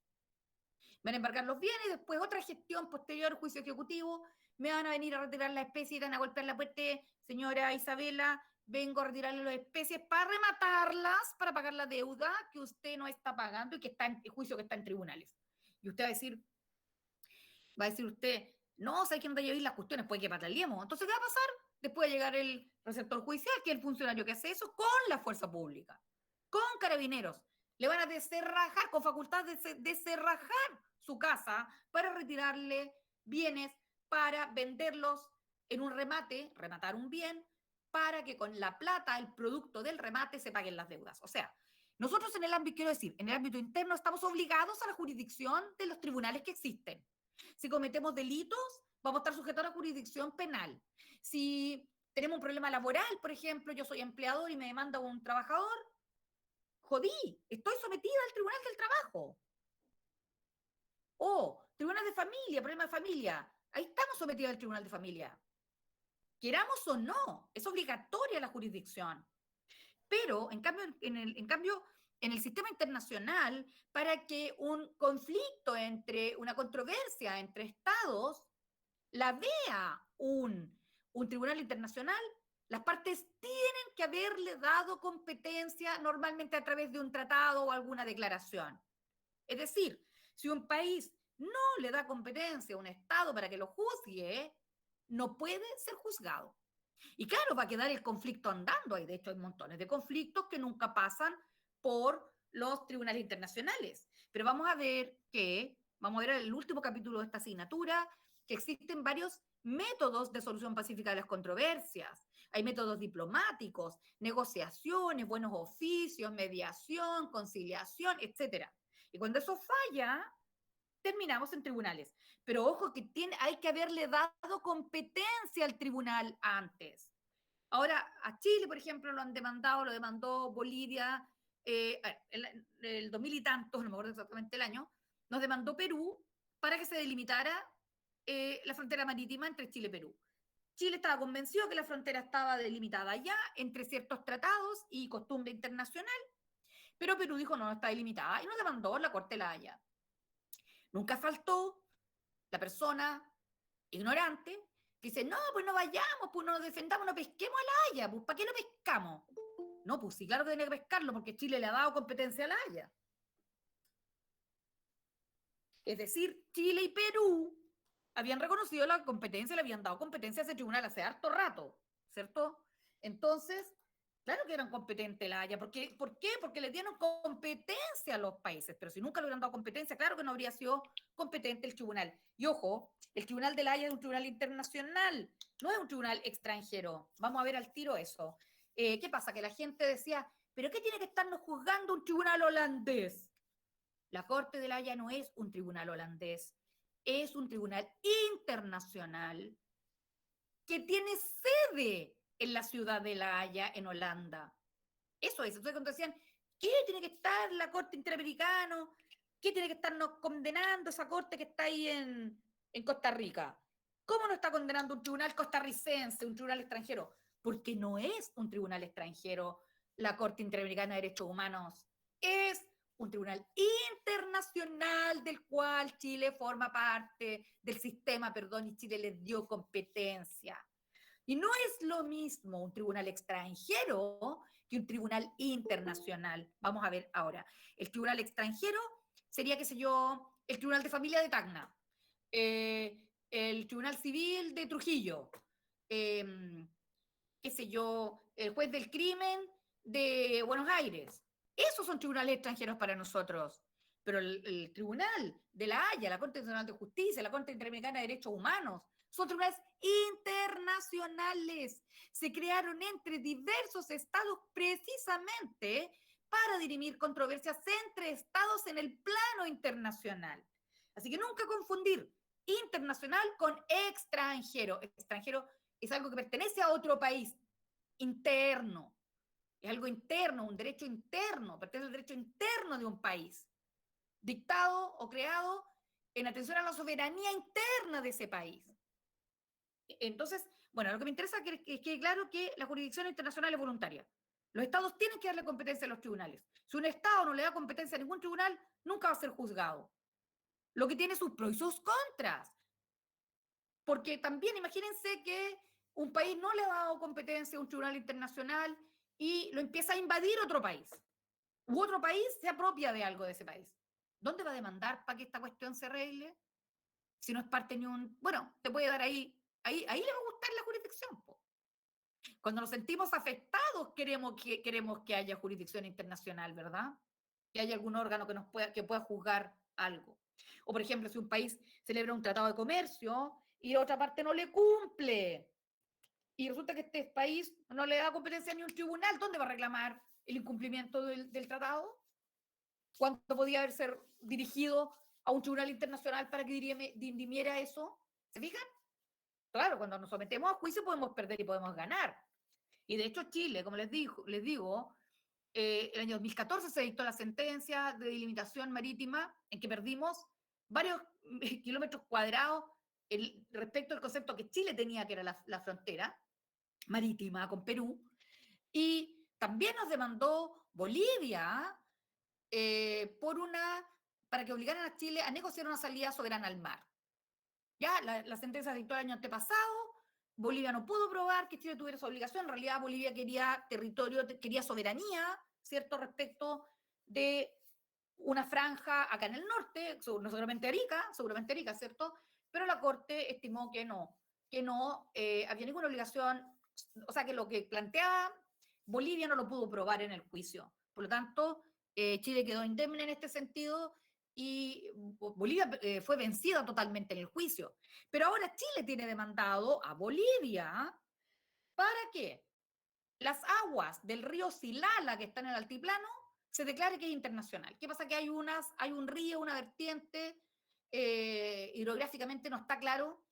S1: Me van a embargar los bienes y después otra gestión posterior, juicio ejecutivo, me van a venir a retirar la especie y van a golpear la puerta, señora Isabela, vengo a retirarle las especies para rematarlas, para pagar la deuda que usted no está pagando y que está en juicio, que está en tribunales. Y usted va a decir usted, no, ¿sabe quién va a llevar las cuestiones? Puede que pataleemos. Entonces, ¿qué va a pasar? Después de llegar el receptor judicial, que es el funcionario que hace eso, con la fuerza pública, con carabineros. Le van a descerrajar, con facultad de descerrajar su casa para retirarle bienes, para venderlos en un remate, rematar un bien, para que con la plata, el producto del remate, se paguen las deudas. O sea, nosotros en el ámbito, quiero decir, en el ámbito interno estamos obligados a la jurisdicción de los tribunales que existen. Si cometemos delitos, vamos a estar sujetos a la jurisdicción penal. Si tenemos un problema laboral, por ejemplo, yo soy empleador y me demanda un trabajador, jodí, estoy sometida al Tribunal del Trabajo. O Tribunal de Familia, problema de familia, ahí estamos sometidos al Tribunal de Familia. Queramos o no, es obligatoria la jurisdicción. Pero, en el sistema internacional, para que un conflicto una controversia entre estados la vea un tribunal internacional, las partes tienen que haberle dado competencia normalmente a través de un tratado o alguna declaración. Es decir, si un país no le da competencia a un Estado para que lo juzgue, no puede ser juzgado. Y claro, va a quedar el conflicto andando. De hecho, hay montones de conflictos que nunca pasan por los tribunales internacionales. Pero vamos a ver en el último capítulo de esta asignatura, que existen varios métodos de solución pacífica de las controversias. Hay métodos diplomáticos, negociaciones, buenos oficios, mediación, conciliación, etc. Y cuando eso falla, terminamos en tribunales. Pero ojo que hay que haberle dado competencia al tribunal antes. Ahora, a Chile, por ejemplo, lo han demandado, lo demandó Bolivia, el 2000 y tantos, no me acuerdo exactamente el año, nos demandó Perú para que se delimitara la frontera marítima entre Chile y Perú. Chile estaba convencido que la frontera estaba delimitada ya entre ciertos tratados y costumbre internacional, pero Perú dijo no está delimitada y nos demandó la Corte de la Haya. Nunca faltó la persona ignorante que dice, no, pues no vayamos, pues no nos defendamos, no pesquemos a la Haya, pues ¿para qué lo pescamos? No, pues sí, claro que tiene que pescarlo porque Chile le ha dado competencia a la Haya. Es decir, Chile y Perú habían reconocido la competencia, le habían dado competencia a ese tribunal hace harto rato, ¿cierto? Entonces, claro que eran competentes la Haya. ¿Por qué? Porque le dieron competencia a los países, pero si nunca le hubieran dado competencia, claro que no habría sido competente el tribunal. Y ojo, el tribunal de la Haya es un tribunal internacional, no es un tribunal extranjero. Vamos a ver al tiro eso. ¿Qué pasa? Que la gente decía, ¿pero qué tiene que estarnos juzgando un tribunal holandés? La Corte de la Haya no es un tribunal holandés, es un tribunal internacional que tiene sede en la ciudad de La Haya, en Holanda. Eso es. Entonces, cuando decían, ¿qué tiene que estar la Corte Interamericana? ¿Qué tiene que estarnos condenando esa corte que está ahí en Costa Rica? ¿Cómo no está condenando un tribunal costarricense, un tribunal extranjero? Porque no es un tribunal extranjero la Corte Interamericana de Derechos Humanos, es un tribunal internacional del cual Chile forma parte del sistema, perdón, y Chile les dio competencia. Y no es lo mismo un tribunal extranjero que un tribunal internacional. Vamos a ver ahora. El tribunal extranjero sería, qué sé yo, el tribunal de familia de Tacna, el tribunal civil de Trujillo, eh, qué sé yo, el juez del crimen de Buenos Aires. Esos son tribunales extranjeros para nosotros. Pero el Tribunal de la Haya, la Corte Internacional de Justicia, la Corte Interamericana de Derechos Humanos, son tribunales internacionales. Se crearon entre diversos estados precisamente para dirimir controversias entre estados en el plano internacional. Así que nunca confundir internacional con extranjero. Extranjero es algo que pertenece a otro país, interno. Es algo interno, un derecho interno, pertenece al derecho interno de un país, dictado o creado en atención a la soberanía interna de ese país. Entonces, bueno, lo que me interesa es que quede claro que la jurisdicción internacional es voluntaria. Los estados tienen que darle competencia a los tribunales. Si un estado no le da competencia a ningún tribunal, nunca va a ser juzgado. Lo que tiene sus pros y sus contras. Porque también imagínense que un país no le ha dado competencia a un tribunal internacional y lo empieza a invadir otro país. U otro país se apropia de algo de ese país. ¿Dónde va a demandar para que esta cuestión se arregle? Si no es parte ni un... Bueno, te puede dar ahí le va a gustar la jurisdicción. Po. Cuando nos sentimos afectados queremos que haya jurisdicción internacional, ¿verdad? Que haya algún órgano que pueda juzgar algo. O, por ejemplo, si un país celebra un tratado de comercio y la otra parte no le cumple, y resulta que este país no le da competencia ni un tribunal, ¿dónde va a reclamar el incumplimiento del tratado? ¿Cuánto podía haber ser dirigido a un tribunal internacional para que dirimiera eso? ¿Se fijan? Claro, cuando nos sometemos a juicio podemos perder y podemos ganar. Y de hecho Chile, como les digo, el año 2014 se dictó la sentencia de delimitación marítima en que perdimos varios kilómetros cuadrados respecto al concepto que Chile tenía, que era la frontera marítima con Perú. Y también nos demandó Bolivia por para que obligaran a Chile a negociar una salida soberana al mar. Ya, la sentencia se dictó el año antepasado, Bolivia no pudo probar que Chile tuviera esa obligación, en realidad Bolivia quería territorio, quería soberanía, ¿cierto?, respecto de una franja acá en el norte, no seguramente Arica, ¿cierto? Pero la Corte estimó que no había ninguna obligación, o sea, que lo que planteaba Bolivia no lo pudo probar en el juicio. Por lo tanto, Chile quedó indemne en este sentido y Bolivia fue vencida totalmente en el juicio. Pero ahora Chile tiene demandado a Bolivia para que las aguas del río Silala, que está en el altiplano, se declare que es internacional. ¿Qué pasa? Que hay un río, una vertiente, hidrográficamente no está claro,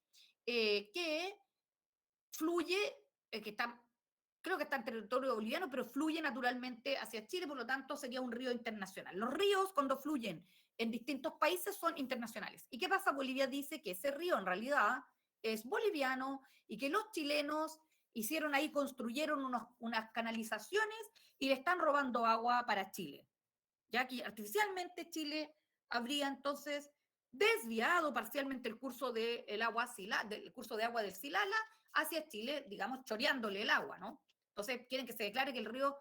S1: que fluye, que está, creo que está en territorio boliviano, pero fluye naturalmente hacia Chile, por lo tanto sería un río internacional. Los ríos cuando fluyen en distintos países son internacionales. ¿Y qué pasa? Bolivia dice que ese río en realidad es boliviano y que los chilenos hicieron ahí, construyeron unas canalizaciones y le están robando agua para Chile. Ya que artificialmente Chile habría entonces desviado parcialmente el curso del curso de agua del Silala hacia Chile, digamos, choreándole el agua, ¿no? Entonces quieren que se declare que el río,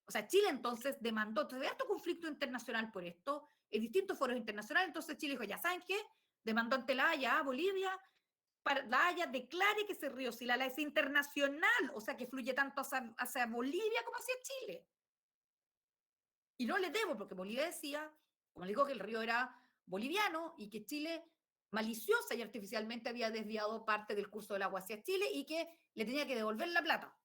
S1: o sea, Chile entonces demandó, entonces hay harto conflicto internacional por esto, en distintos foros internacionales, entonces Chile dijo, ya saben qué, demandó ante la Haya a Bolivia, para la Haya declare que ese río Silala es internacional, o sea, que fluye tanto hacia Bolivia como hacia Chile. Y no le debo, porque Bolivia decía, como le digo, que el río era boliviano y que Chile maliciosa y artificialmente había desviado parte del curso del agua hacia Chile y que le tenía que devolver la plata,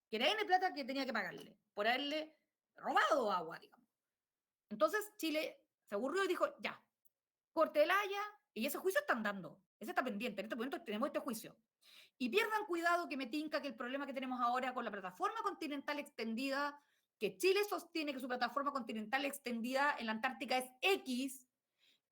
S1: que era N plata que tenía que pagarle por haberle robado agua, digamos. Entonces Chile se aburrió y dijo, ya, corte el Haya, y ese juicio está andando, ese está pendiente, en este momento tenemos este juicio. Y pierdan cuidado que me tinca que el problema que tenemos ahora con la plataforma continental extendida, que Chile sostiene que su plataforma continental extendida en la Antártica es X,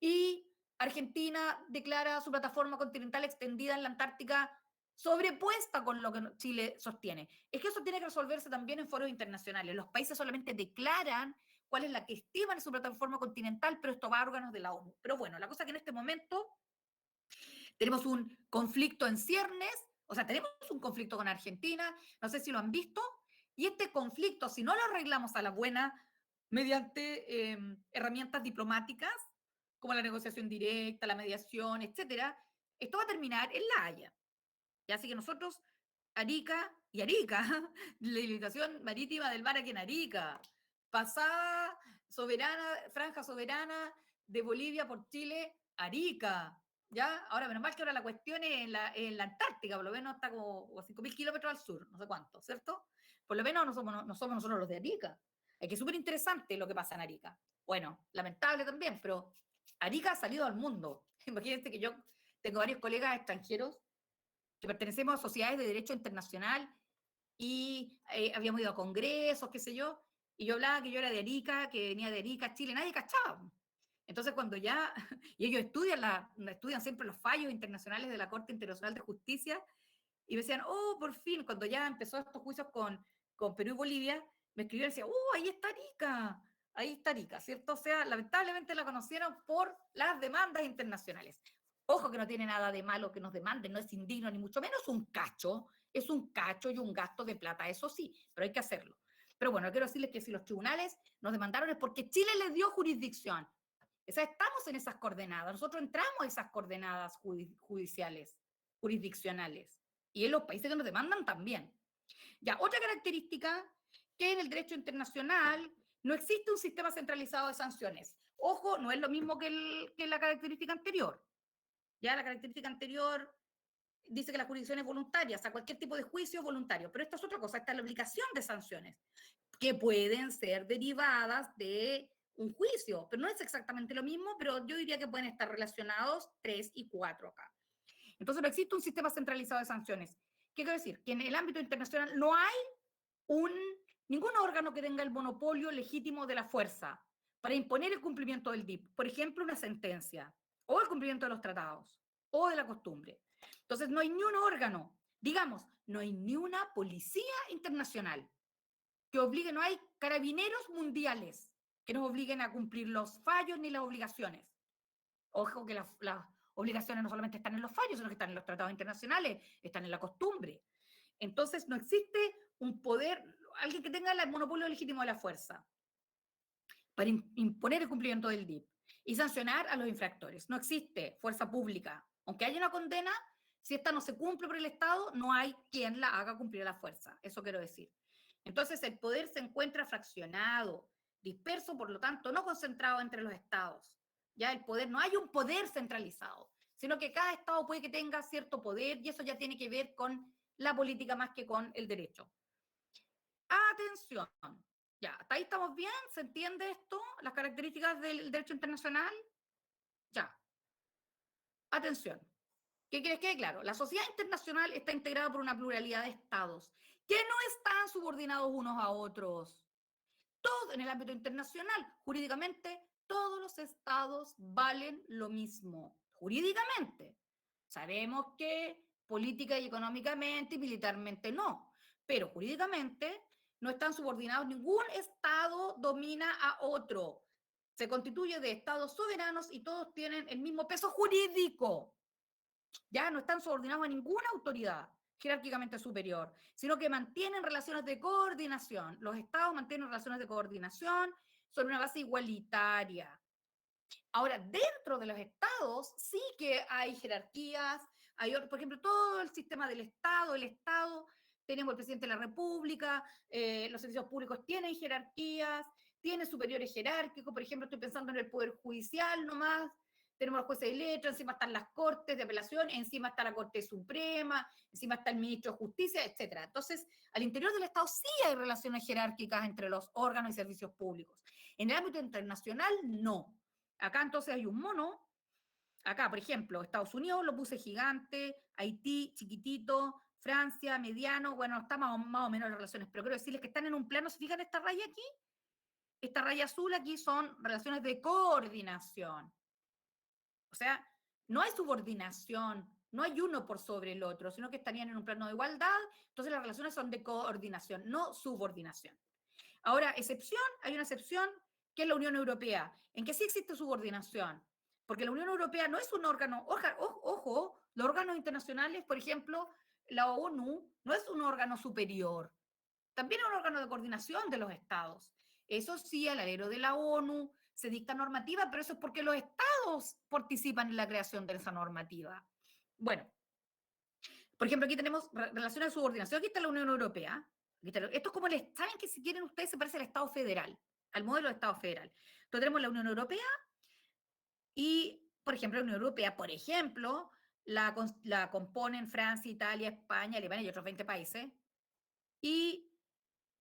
S1: y Argentina declara su plataforma continental extendida en la Antártica sobrepuesta con lo que Chile sostiene. Es que eso tiene que resolverse también en foros internacionales. Los países solamente declaran cuál es la que estiman en su plataforma continental, pero esto va a órganos de la ONU. Pero bueno, la cosa es que en este momento tenemos un conflicto en ciernes, o sea, tenemos un conflicto con Argentina, no sé si lo han visto, y este conflicto, si no lo arreglamos a la buena mediante herramientas diplomáticas, como la negociación directa, la mediación, etcétera, esto va a terminar en La Haya. Y así que nosotros, Arica y Arica, la limitación marítima del mar aquí en Arica, pasada soberana, franja soberana de Bolivia por Chile, Arica, ¿ya? Ahora, menos mal que ahora la cuestión es en la Antártica, por lo menos está como 5.000 kilómetros al sur, no sé cuánto, ¿cierto? Por lo menos no somos nosotros los de Arica. Es que es súper interesante lo que pasa en Arica. Bueno, lamentable también, pero Arica ha salido al mundo. Imagínense que yo tengo varios colegas extranjeros que pertenecemos a sociedades de derecho internacional y habíamos ido a congresos, qué sé yo, y yo hablaba que yo era de Arica, que venía de Arica, Chile, nadie cachaba. Entonces cuando ya, y ellos estudian siempre los fallos internacionales de la Corte Internacional de Justicia, y me decían, oh, por fin, cuando ya empezó estos juicios con Perú y Bolivia, me escribieron y decían, oh, ahí está Arica, ¿cierto? O sea, lamentablemente la conocieron por las demandas internacionales. Ojo que no tiene nada de malo que nos demanden, no es indigno ni mucho menos un cacho, es un cacho y un gasto de plata, eso sí, pero hay que hacerlo. Pero bueno, quiero decirles que si los tribunales nos demandaron es porque Chile les dio jurisdicción. O sea, estamos en esas coordenadas, nosotros entramos a esas coordenadas judiciales, jurisdiccionales, y en los países que nos demandan también. Ya, otra característica que en el derecho internacional no existe un sistema centralizado de sanciones. Ojo, no es lo mismo que la característica anterior. Ya la característica anterior dice que la jurisdicción es voluntaria, o sea, cualquier tipo de juicio es voluntario, pero esta es otra cosa, esta es la obligación de sanciones, que pueden ser derivadas de un juicio, pero no es exactamente lo mismo, pero yo diría que pueden estar relacionados 3 y 4 acá. Entonces no existe un sistema centralizado de sanciones. ¿Qué quiero decir? Que en el ámbito internacional no hay un, ningún órgano que tenga el monopolio legítimo de la fuerza para imponer el cumplimiento del DIP. Por ejemplo, una sentencia, o el cumplimiento de los tratados, o de la costumbre. Entonces no hay ni un órgano, digamos, no hay ni una policía internacional que obligue, no hay carabineros mundiales que nos obliguen a cumplir los fallos ni las obligaciones. Ojo que las obligaciones no solamente están en los fallos, sino que están en los tratados internacionales, están en la costumbre. Entonces no existe un poder, alguien que tenga el monopolio legítimo de la fuerza para imponer el cumplimiento del DIP y sancionar a los infractores. No existe fuerza pública. Aunque haya una condena, si esta no se cumple por el Estado, no hay quien la haga cumplir a la fuerza. Eso quiero decir. Entonces el poder se encuentra fraccionado, disperso, por lo tanto, no concentrado entre los estados. Ya el poder, no hay un poder centralizado, sino que cada estado puede que tenga cierto poder y eso ya tiene que ver con la política más que con el derecho. Atención. Ya, ¿hasta ahí estamos bien? ¿Se entiende esto? ¿Las características del derecho internacional? Ya. Atención. ¿Qué quieres que quede claro? La sociedad internacional está integrada por una pluralidad de estados que no están subordinados unos a otros. Todo en el ámbito internacional, jurídicamente, todos los estados valen lo mismo. Jurídicamente. Sabemos que política y económicamente y militarmente no, pero jurídicamente no están subordinados, ningún estado domina a otro. Se constituye de estados soberanos y todos tienen el mismo peso jurídico. Ya no están subordinados a ninguna autoridad jerárquicamente superior, sino que mantienen relaciones de coordinación. Los estados mantienen relaciones de coordinación sobre una base igualitaria. Ahora, dentro de los estados sí que hay jerarquías, hay, por ejemplo, todo el sistema del Estado, tenemos el presidente de la República, los servicios públicos tienen jerarquías, tienen superiores jerárquicos, por ejemplo, estoy pensando en el Poder Judicial nomás, tenemos los jueces de letra, encima están las cortes de apelación, encima está la Corte Suprema, encima está el ministro de Justicia, etc. Entonces, al interior del Estado sí hay relaciones jerárquicas entre los órganos y servicios públicos. En el ámbito internacional, no. Acá entonces hay un mono, acá por ejemplo, Estados Unidos lo puse gigante, Haití chiquitito, Francia mediano, bueno, está más o menos las relaciones, pero quiero decirles que están en un plano, ¿se fijan esta raya aquí? Esta raya azul aquí son relaciones de coordinación. O sea, no hay subordinación, no hay uno por sobre el otro, sino que estarían en un plano de igualdad, entonces las relaciones son de coordinación, no subordinación. Ahora, hay una excepción que es la Unión Europea, en que sí existe subordinación, porque la Unión Europea no es un órgano, ojo, los órganos internacionales, por ejemplo, la ONU no es un órgano superior, también es un órgano de coordinación de los estados. Eso sí, al alero de la ONU se dicta normativa, pero eso es porque los estados participan en la creación de esa normativa. Bueno, por ejemplo, aquí tenemos relaciones de subordinación, aquí está la Unión Europea. Esto es como saben que si quieren ustedes se parece al Estado federal, al modelo de Estado federal. Entonces tenemos la Unión Europea y, por ejemplo, la Unión Europea, por ejemplo, la componen Francia, Italia, España, Alemania y otros 20 países. Y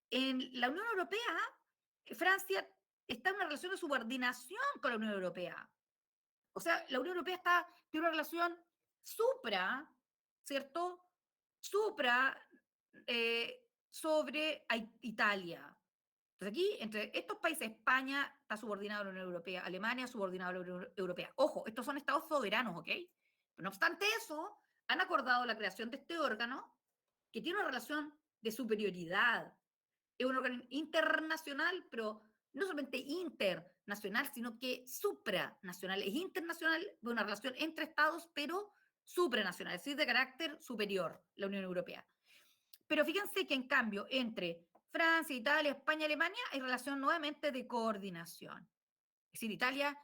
S1: en la Unión Europea, Francia está en una relación de subordinación con la Unión Europea. O sea, la Unión Europea tiene una relación supra, ¿cierto? Supra sobre Italia. Entonces aquí, entre estos países, España está subordinado a la Unión Europea, Alemania subordinado a la Unión Europea. Ojo, estos son estados soberanos, ¿ok? Pero no obstante eso, han acordado la creación de este órgano que tiene una relación de superioridad. Es un órgano internacional, pero no solamente internacional, sino que supranacional. Es internacional, de una relación entre estados, pero supranacional, es decir, de carácter superior, la Unión Europea. Pero fíjense que en cambio, entre Francia, Italia, España, Alemania, hay relación nuevamente de coordinación. Es decir, Italia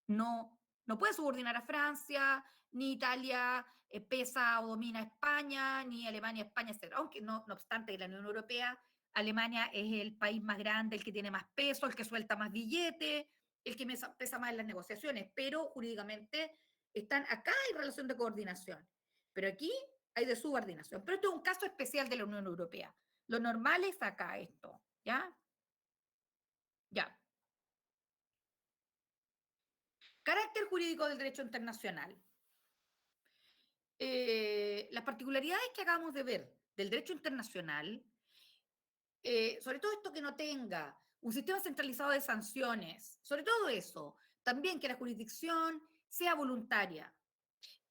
S1: no puede subordinar a Francia, ni Italia pesa o domina a España, ni Alemania, España, etc. Aunque no obstante, la Unión Europea, Alemania es el país más grande, el que tiene más peso, el que suelta más billete, el que pesa más en las negociaciones, pero jurídicamente están acá en relación de coordinación. Pero aquí hay de subordinación. Pero esto es un caso especial de la Unión Europea. Lo normal es acá esto, ¿ya? Ya. Carácter jurídico del derecho internacional. Las particularidades que acabamos de ver del derecho internacional, sobre todo esto que no tenga un sistema centralizado de sanciones, sobre todo eso, también que la jurisdicción sea voluntaria.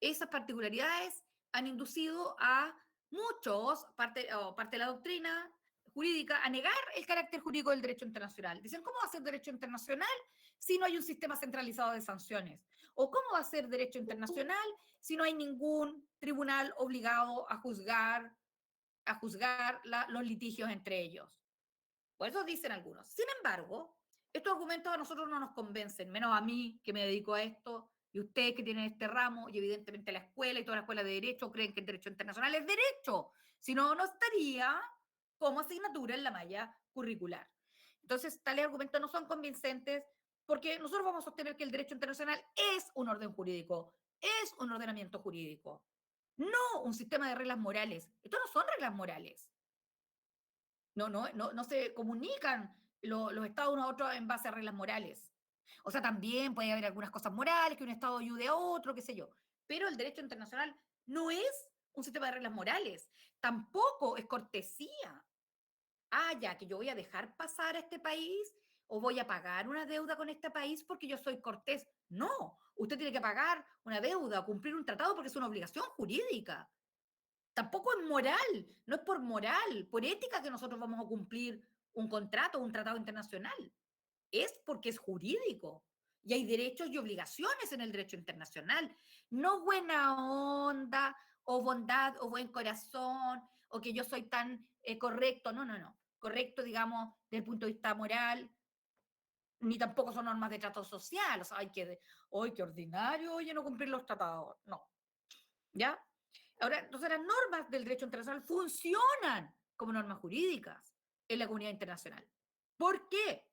S1: Esas particularidades han inducido a muchos, parte de la doctrina jurídica, a negar el carácter jurídico del derecho internacional. Dicen, ¿cómo va a ser derecho internacional si no hay un sistema centralizado de sanciones? ¿O cómo va a ser derecho internacional si no hay ningún tribunal obligado a juzgar los litigios entre ellos? Por eso dicen algunos. Sin embargo, estos argumentos a nosotros no nos convencen, menos a mí que me dedico a esto, y ustedes que tienen este ramo, y evidentemente la escuela y toda la escuela de Derecho creen que el derecho internacional es derecho, si no, no estaría como asignatura en la malla curricular. Entonces, tales argumentos no son convincentes porque nosotros vamos a sostener que el derecho internacional es un orden jurídico, es un ordenamiento jurídico, no un sistema de reglas morales. Esto no son reglas morales. No se comunican los estados unos a otros en base a reglas morales. O sea, también puede haber algunas cosas morales, que un estado ayude a otro, qué sé yo. Pero el derecho internacional no es un sistema de reglas morales, tampoco es cortesía. Ah, ya, que yo voy a dejar pasar a este país o voy a pagar una deuda con este país porque yo soy cortés. No, usted tiene que pagar una deuda, cumplir un tratado porque es una obligación jurídica. Tampoco es moral, no es por moral, por ética que nosotros vamos a cumplir un contrato, un tratado internacional. Es porque es jurídico. Y hay derechos y obligaciones en el derecho internacional. No buena onda o bondad o buen corazón o que yo soy tan correcto. No. Correcto, digamos, desde el punto de vista moral, ni tampoco son normas de trato social. O sea, qué ordinario, oye, no cumplir los tratados. No. ¿Ya? Ahora, entonces las normas del derecho internacional funcionan como normas jurídicas en la comunidad internacional. ¿Por qué?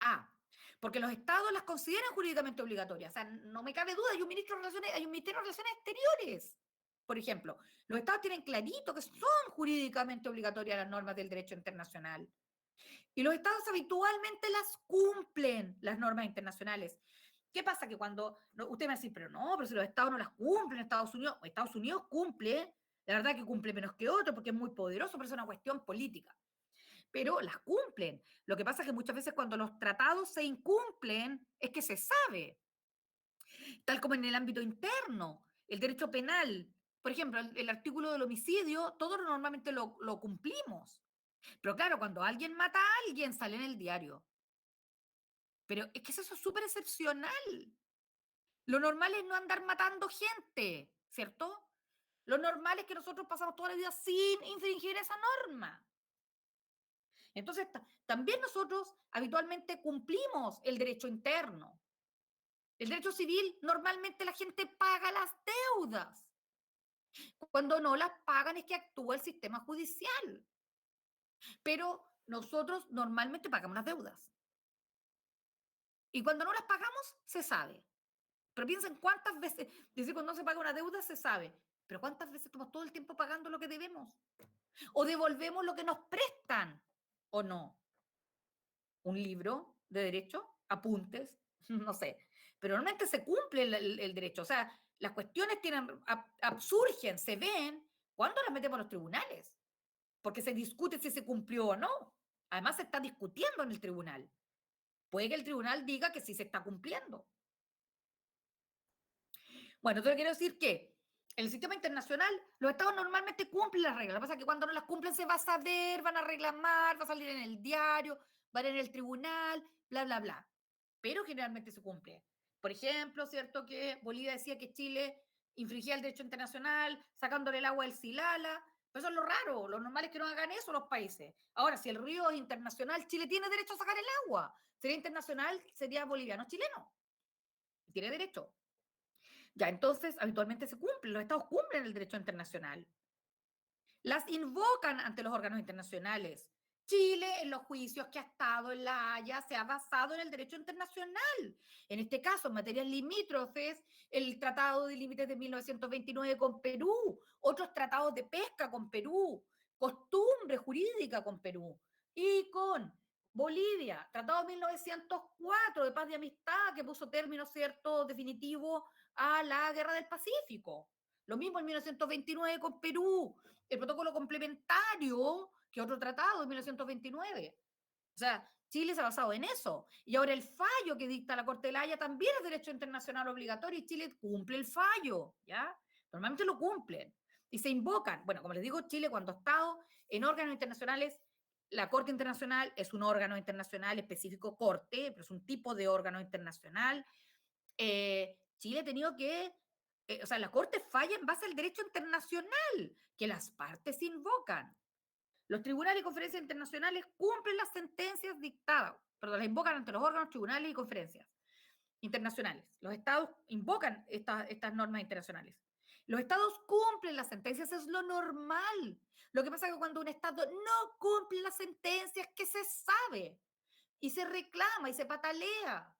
S1: A, porque los estados las consideran jurídicamente obligatorias. O sea, no me cabe duda, hay un Ministerio de Relaciones Exteriores. Por ejemplo, los estados tienen clarito que son jurídicamente obligatorias las normas del derecho internacional. Y los estados habitualmente las cumplen, las normas internacionales. ¿Qué pasa? Que cuando usted me dice, pero si los estados no las cumplen, Estados Unidos cumple, la verdad que cumple menos que otros porque es muy poderoso, pero es una cuestión política. Pero las cumplen. Lo que pasa es que muchas veces cuando los tratados se incumplen, es que se sabe. tal como en el ámbito interno, el derecho penal. Por ejemplo, el artículo del homicidio, todos normalmente lo cumplimos. Pero claro, cuando alguien mata a alguien, sale en el diario. Pero es que eso es súper excepcional. Lo normal es no andar matando gente, ¿cierto? Lo normal es que nosotros pasamos toda la vida sin infringir esa norma. Entonces, también nosotros habitualmente cumplimos el derecho interno. El derecho civil, normalmente la gente paga las deudas. Cuando no las pagan es que actúa el sistema judicial. Pero nosotros normalmente pagamos las deudas. Y cuando no las pagamos, se sabe. Pero piensen cuántas veces, dice cuando no se paga una deuda, se sabe. Pero cuántas veces estamos todo el tiempo pagando lo que debemos. O devolvemos lo que nos prestan, o no. Un libro de derecho, apuntes, no sé. Pero normalmente se cumple el derecho. O sea, las cuestiones tienen, surgen, se ven, cuando las metemos a los tribunales. Porque se discute si se cumplió o no. Además, se está discutiendo en el tribunal. Puede que el tribunal diga que sí se está cumpliendo. Bueno, entonces quiero decir que en el sistema internacional los estados normalmente cumplen las reglas. Lo que pasa es que cuando no las cumplen se va a saber, van a reclamar, va a salir en el diario, va a ir en el tribunal, bla, bla, bla. Pero generalmente se cumple. Por ejemplo, ¿cierto? Que Bolivia decía que Chile infringía el derecho internacional, sacándole el agua del Silala. Pero eso es lo raro. Lo normal es que no hagan eso los países. Ahora, si el río es internacional, Chile tiene derecho a sacar el agua. Sería internacional, sería boliviano-chileno. Tiene derecho. Ya, entonces, habitualmente se cumple, los estados cumplen el derecho internacional. Las invocan ante los órganos internacionales. Chile, en los juicios que ha estado en La Haya, se ha basado en el derecho internacional. En este caso, en materias limítrofes, el Tratado de Límites de 1929 con Perú, otros tratados de pesca con Perú, costumbre jurídica con Perú y con Bolivia, Tratado de 1904 de paz y amistad que puso término cierto definitivo a la Guerra del Pacífico. Lo mismo en 1929 con Perú, el protocolo complementario, que otro tratado de 1929. O sea, Chile se ha basado en eso. Y ahora el fallo que dicta la Corte de la Haya también es derecho internacional obligatorio y Chile cumple el fallo, ¿ya? Normalmente lo cumplen. Y se invocan. Bueno, como les digo, Chile cuando ha estado en órganos internacionales, la Corte Internacional es un órgano internacional específico corte, pero es un tipo de órgano internacional. Chile ha tenido que, o sea, la Corte falla en base al derecho internacional que las partes invocan. Los tribunales y conferencias internacionales cumplen las sentencias dictadas, perdón, las invocan ante los órganos, tribunales y conferencias internacionales. Los estados invocan estas normas internacionales. Los estados cumplen las sentencias, es lo normal. Lo que pasa es que cuando un estado no cumple las sentencias, que se sabe, y se reclama, y se patalea,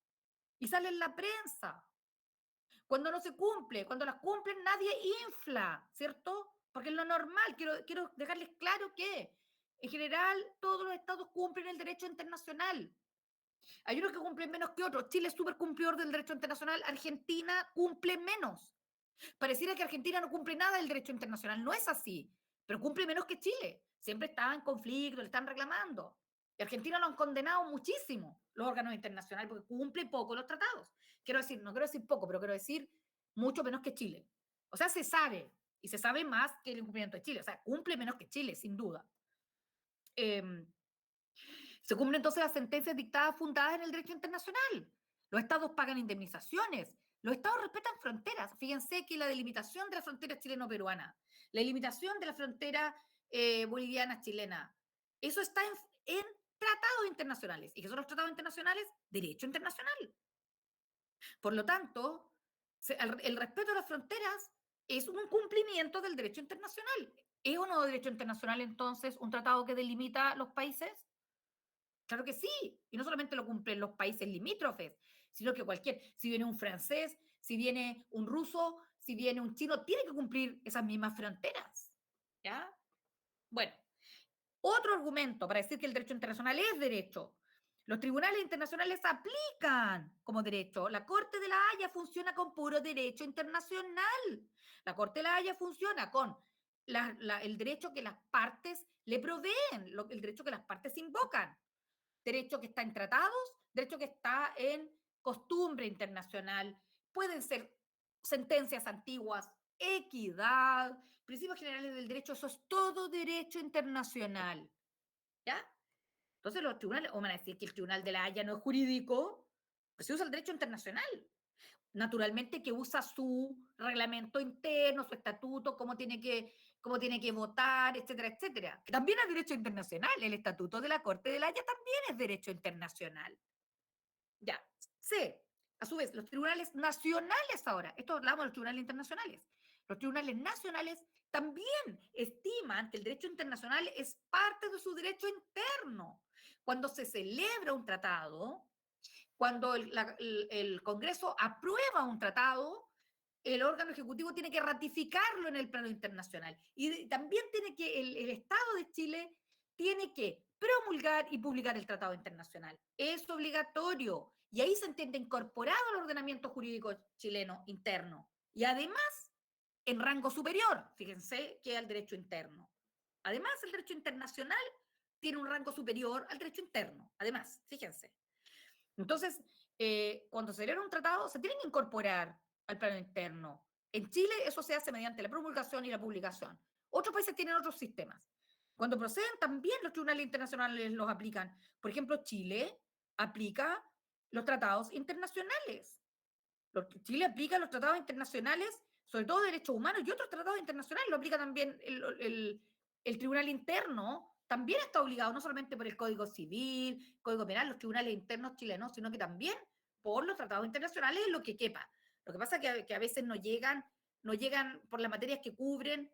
S1: y sale en la prensa. Cuando no se cumple, cuando las cumplen, nadie infla, ¿cierto? Porque es lo normal. Quiero dejarles claro que, en general, todos los estados cumplen el derecho internacional. Hay unos que cumplen menos que otros. Chile es súper cumplidor del derecho internacional. Argentina cumple menos. Pareciera que Argentina no cumple nada del derecho internacional. No es así, pero cumple menos que Chile. Siempre está en conflicto, le están reclamando. Y Argentina lo han condenado muchísimo los órganos internacionales porque cumple poco los tratados. Quiero decir, no quiero decir poco, pero quiero decir mucho menos que Chile. O sea, se sabe, y se sabe más que el incumplimiento de Chile. O sea, cumple menos que Chile, sin duda. Se cumplen entonces las sentencias dictadas fundadas en el derecho internacional. Los estados pagan indemnizaciones. Los estados respetan fronteras. Fíjense que la delimitación de la frontera chileno-peruana, la delimitación de la frontera boliviana-chilena, eso está en tratados internacionales. ¿Y qué son los tratados internacionales? Derecho internacional. Por lo tanto, el respeto a las fronteras es un cumplimiento del derecho internacional. ¿Es o no derecho internacional entonces un tratado que delimita los países? Claro que sí, y no solamente lo cumplen los países limítrofes, sino que si viene un francés, si viene un ruso, si viene un chino, tiene que cumplir esas mismas fronteras. ¿Ya? Bueno, otro argumento para decir que el derecho internacional es derecho. Los tribunales internacionales aplican como derecho. La Corte de la Haya funciona con puro derecho internacional. La Corte de la Haya funciona con el derecho que las partes le proveen, el derecho que las partes invocan. Derecho que está en tratados, derecho que está en costumbre internacional. Pueden ser sentencias antiguas, equidad, principios generales del derecho, eso es todo derecho internacional, ¿ya? Entonces los tribunales, o van a decir que el Tribunal de la Haya no es jurídico, pues se usa el derecho internacional. Naturalmente que usa su reglamento interno, su estatuto, cómo tiene que votar, etcétera, etcétera. Que también es derecho internacional. El estatuto de la Corte de la Haya también es derecho internacional. Ya, C. A su vez, los tribunales nacionales ahora, esto hablamos de los tribunales internacionales, los tribunales nacionales también estiman que el derecho internacional es parte de su derecho interno. Cuando se celebra un tratado, cuando el Congreso aprueba un tratado, el órgano ejecutivo tiene que ratificarlo en el plano internacional. Y también tiene que, el Estado de Chile tiene que promulgar y publicar el tratado internacional. Es obligatorio. Y ahí se entiende incorporado al ordenamiento jurídico chileno interno. Y además, en rango superior, fíjense, que al derecho interno. Además, el derecho internacional tiene un rango superior al derecho interno. Además, fíjense. Entonces, cuando se celebra un tratado, se tiene que incorporar al plano interno. En Chile eso se hace mediante la promulgación y la publicación. Otros países tienen otros sistemas. Cuando proceden, también los tribunales internacionales los aplican. Por ejemplo, Chile aplica los tratados internacionales. Chile aplica los tratados internacionales, sobre todo derechos humanos y otros tratados internacionales, lo aplica también el Tribunal Interno, también está obligado, no solamente por el Código Civil, Código Penal, los tribunales internos chilenos, sino que también por los tratados internacionales, lo que quepa. Lo que pasa es que a veces no llegan por las materias que cubren,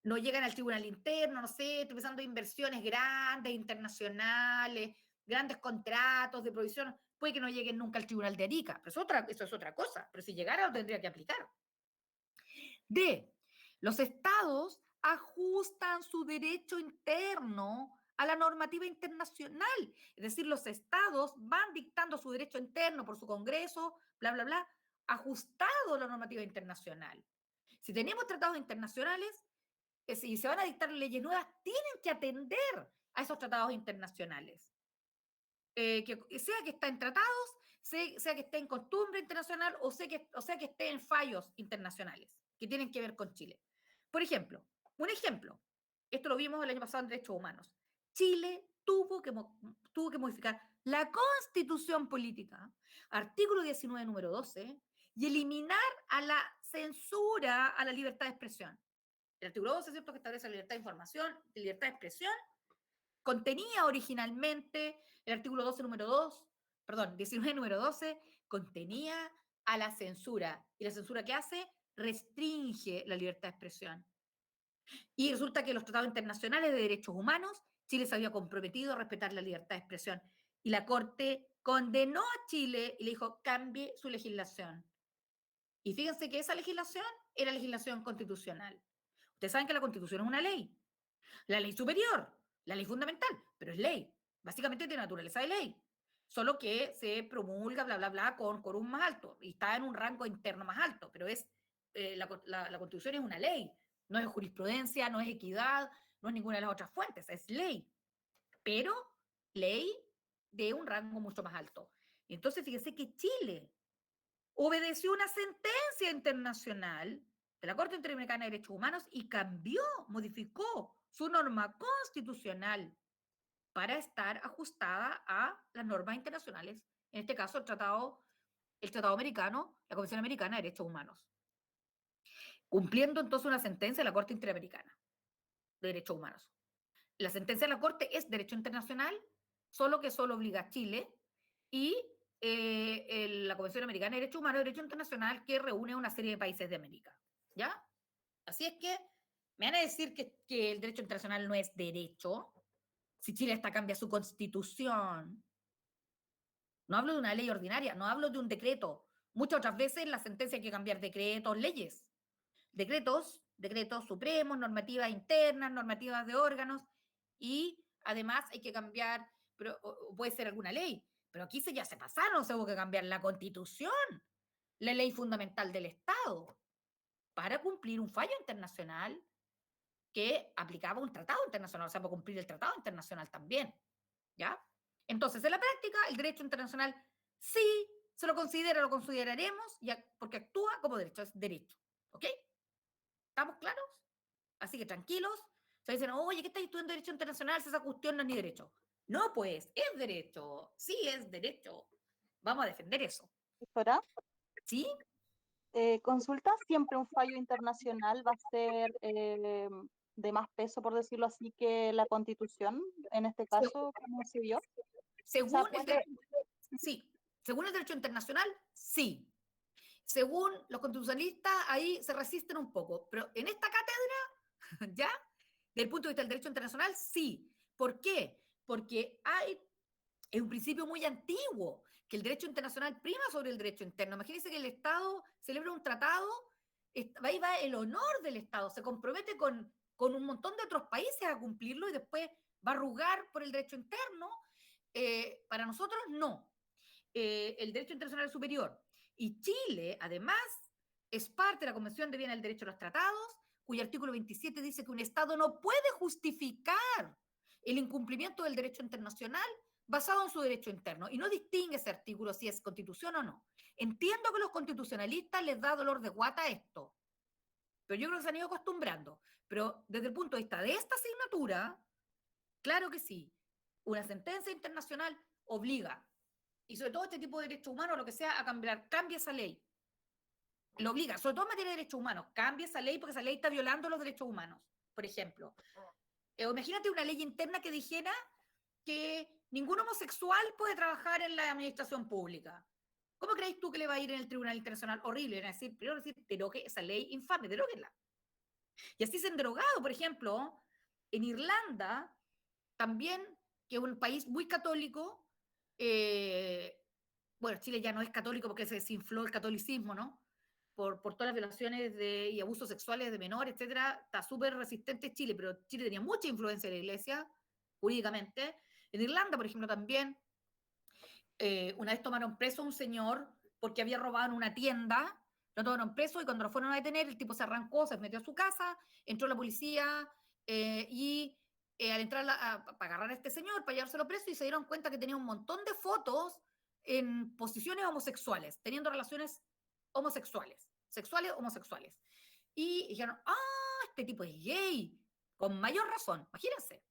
S1: no llegan al tribunal interno, no sé, estoy pensando en inversiones grandes, internacionales, grandes contratos de provisión, puede que no lleguen nunca al tribunal de Arica, pero eso es otra cosa, pero si llegara lo tendría que aplicar. D. Los estados ajustan su derecho interno a la normativa internacional. Es decir, los estados van dictando su derecho interno por su Congreso, bla, bla, bla, ajustado a la normativa internacional. Si tenemos tratados internacionales y se van a dictar leyes nuevas, tienen que atender a esos tratados internacionales. Que sea que está en tratados, sea que esté en costumbre internacional o sea que esté en fallos internacionales que tienen que ver con Chile. Por ejemplo, un ejemplo, esto lo vimos el año pasado en Derechos Humanos. Chile tuvo que modificar la constitución política, artículo 19, número 12, y eliminar a la censura a la libertad de expresión. El artículo 12 es cierto que establece la libertad de información, la libertad de expresión, contenía originalmente el artículo 12, número 2, perdón, 19, número 12, contenía a la censura. ¿Y la censura qué hace? Restringe la libertad de expresión. Y resulta que los tratados internacionales de derechos humanos, Chile se había comprometido a respetar la libertad de expresión. Y la Corte condenó a Chile y le dijo, cambie su legislación. Y fíjense que esa legislación era legislación constitucional. Ustedes saben que la Constitución es una ley. La ley superior, la ley fundamental, pero es ley, básicamente de naturaleza de ley, solo que se promulga, bla, bla, bla, con quórum más alto, y está en un rango interno más alto, pero la Constitución es una ley, no es jurisprudencia, no es equidad, no es ninguna de las otras fuentes, es ley, pero ley de un rango mucho más alto. Entonces, fíjense que Chile obedeció una sentencia internacional de la Corte Interamericana de Derechos Humanos y cambió, modificó su norma constitucional para estar ajustada a las normas internacionales, en este caso el Tratado Americano, la Convención Americana de Derechos Humanos, cumpliendo entonces una sentencia de la Corte Interamericana de Derechos Humanos. La sentencia de la Corte es derecho internacional, solo obliga a Chile y la Convención Americana de Derechos Humanos, derecho internacional que reúne a una serie de países de América. ¿Ya? Así es que me van a decir que el derecho internacional no es derecho, si Chile hasta cambia su constitución. No hablo de una ley ordinaria, no hablo de un decreto. Muchas otras veces la sentencia hay que cambiar decretos, leyes. Decretos supremos, normativas internas, normativas de órganos, y además hay que cambiar, pero, o puede ser alguna ley, pero aquí ya se pasaron, se hubo que cambiar la constitución, la ley fundamental del Estado, para cumplir un fallo internacional que aplicaba un tratado internacional, o sea, para cumplir el tratado internacional también, ¿ya? Entonces, en la práctica, el derecho internacional sí se lo considera, lo consideraremos, porque actúa como derecho, es derecho. ¿Ok? ¿Estamos claros? Así que tranquilos. Se dicen, oye, ¿qué estás estudiando derecho internacional si esa cuestión no es ni derecho? No, pues, es derecho. Sí, es derecho. Vamos a defender eso.
S2: Doctora,
S1: ¿Sí?
S2: consulta, siempre un fallo internacional va a ser de más peso, por decirlo así, que la Constitución, en este caso, como se vio. O sea,
S1: Según el
S2: puede,
S1: derecho, sí. Según el derecho internacional, sí. Según los constitucionalistas, ahí se resisten un poco. Pero en esta cátedra, ¿ya? Desde el punto de vista del derecho internacional, sí. ¿Por qué? Porque es un principio muy antiguo, que el derecho internacional prima sobre el derecho interno. Imagínense que el Estado celebra un tratado, ahí va el honor del Estado, se compromete con un montón de otros países a cumplirlo y después va a arrugar por el derecho interno. Para nosotros, no. El derecho internacional superior. Y Chile, además, es parte de la Convención de Viena del Derecho a los Tratados, cuyo artículo 27 dice que un Estado no puede justificar el incumplimiento del derecho internacional basado en su derecho interno. Y no distingue ese artículo si es constitución o no. Entiendo que a los constitucionalistas les da dolor de guata esto, pero yo creo que se han ido acostumbrando. Pero desde el punto de vista de esta asignatura, claro que sí. Una sentencia internacional obliga, y sobre todo este tipo de derechos humanos, lo que sea, a cambiar, cambia esa ley. Lo obliga, sobre todo en materia de derechos humanos, cambia esa ley porque esa ley está violando los derechos humanos. Por ejemplo, imagínate una ley interna que dijera que ningún homosexual puede trabajar en la administración pública. ¿Cómo crees tú que le va a ir en el Tribunal Internacional? Horrible, van a decir, primero decir, derogue esa ley infame, deróguenla. Y así se han derogado, por ejemplo, en Irlanda, también, que es un país muy católico, bueno, Chile ya no es católico porque se desinfló el catolicismo, ¿no? Por todas las violaciones y abusos sexuales de menores, etcétera, está súper resistente Chile, pero Chile tenía mucha influencia de la iglesia, jurídicamente. En Irlanda, por ejemplo, también, una vez tomaron preso a un señor porque había robado en una tienda, lo tomaron preso y cuando lo fueron a detener, el tipo se arrancó, se metió a su casa, entró la policía y al entrar para agarrar a este señor, para llevárselo preso, y se dieron cuenta que tenía un montón de fotos en posiciones homosexuales, teniendo relaciones homosexuales, sexuales homosexuales. Y dijeron, este tipo es gay, con mayor razón, imagínense.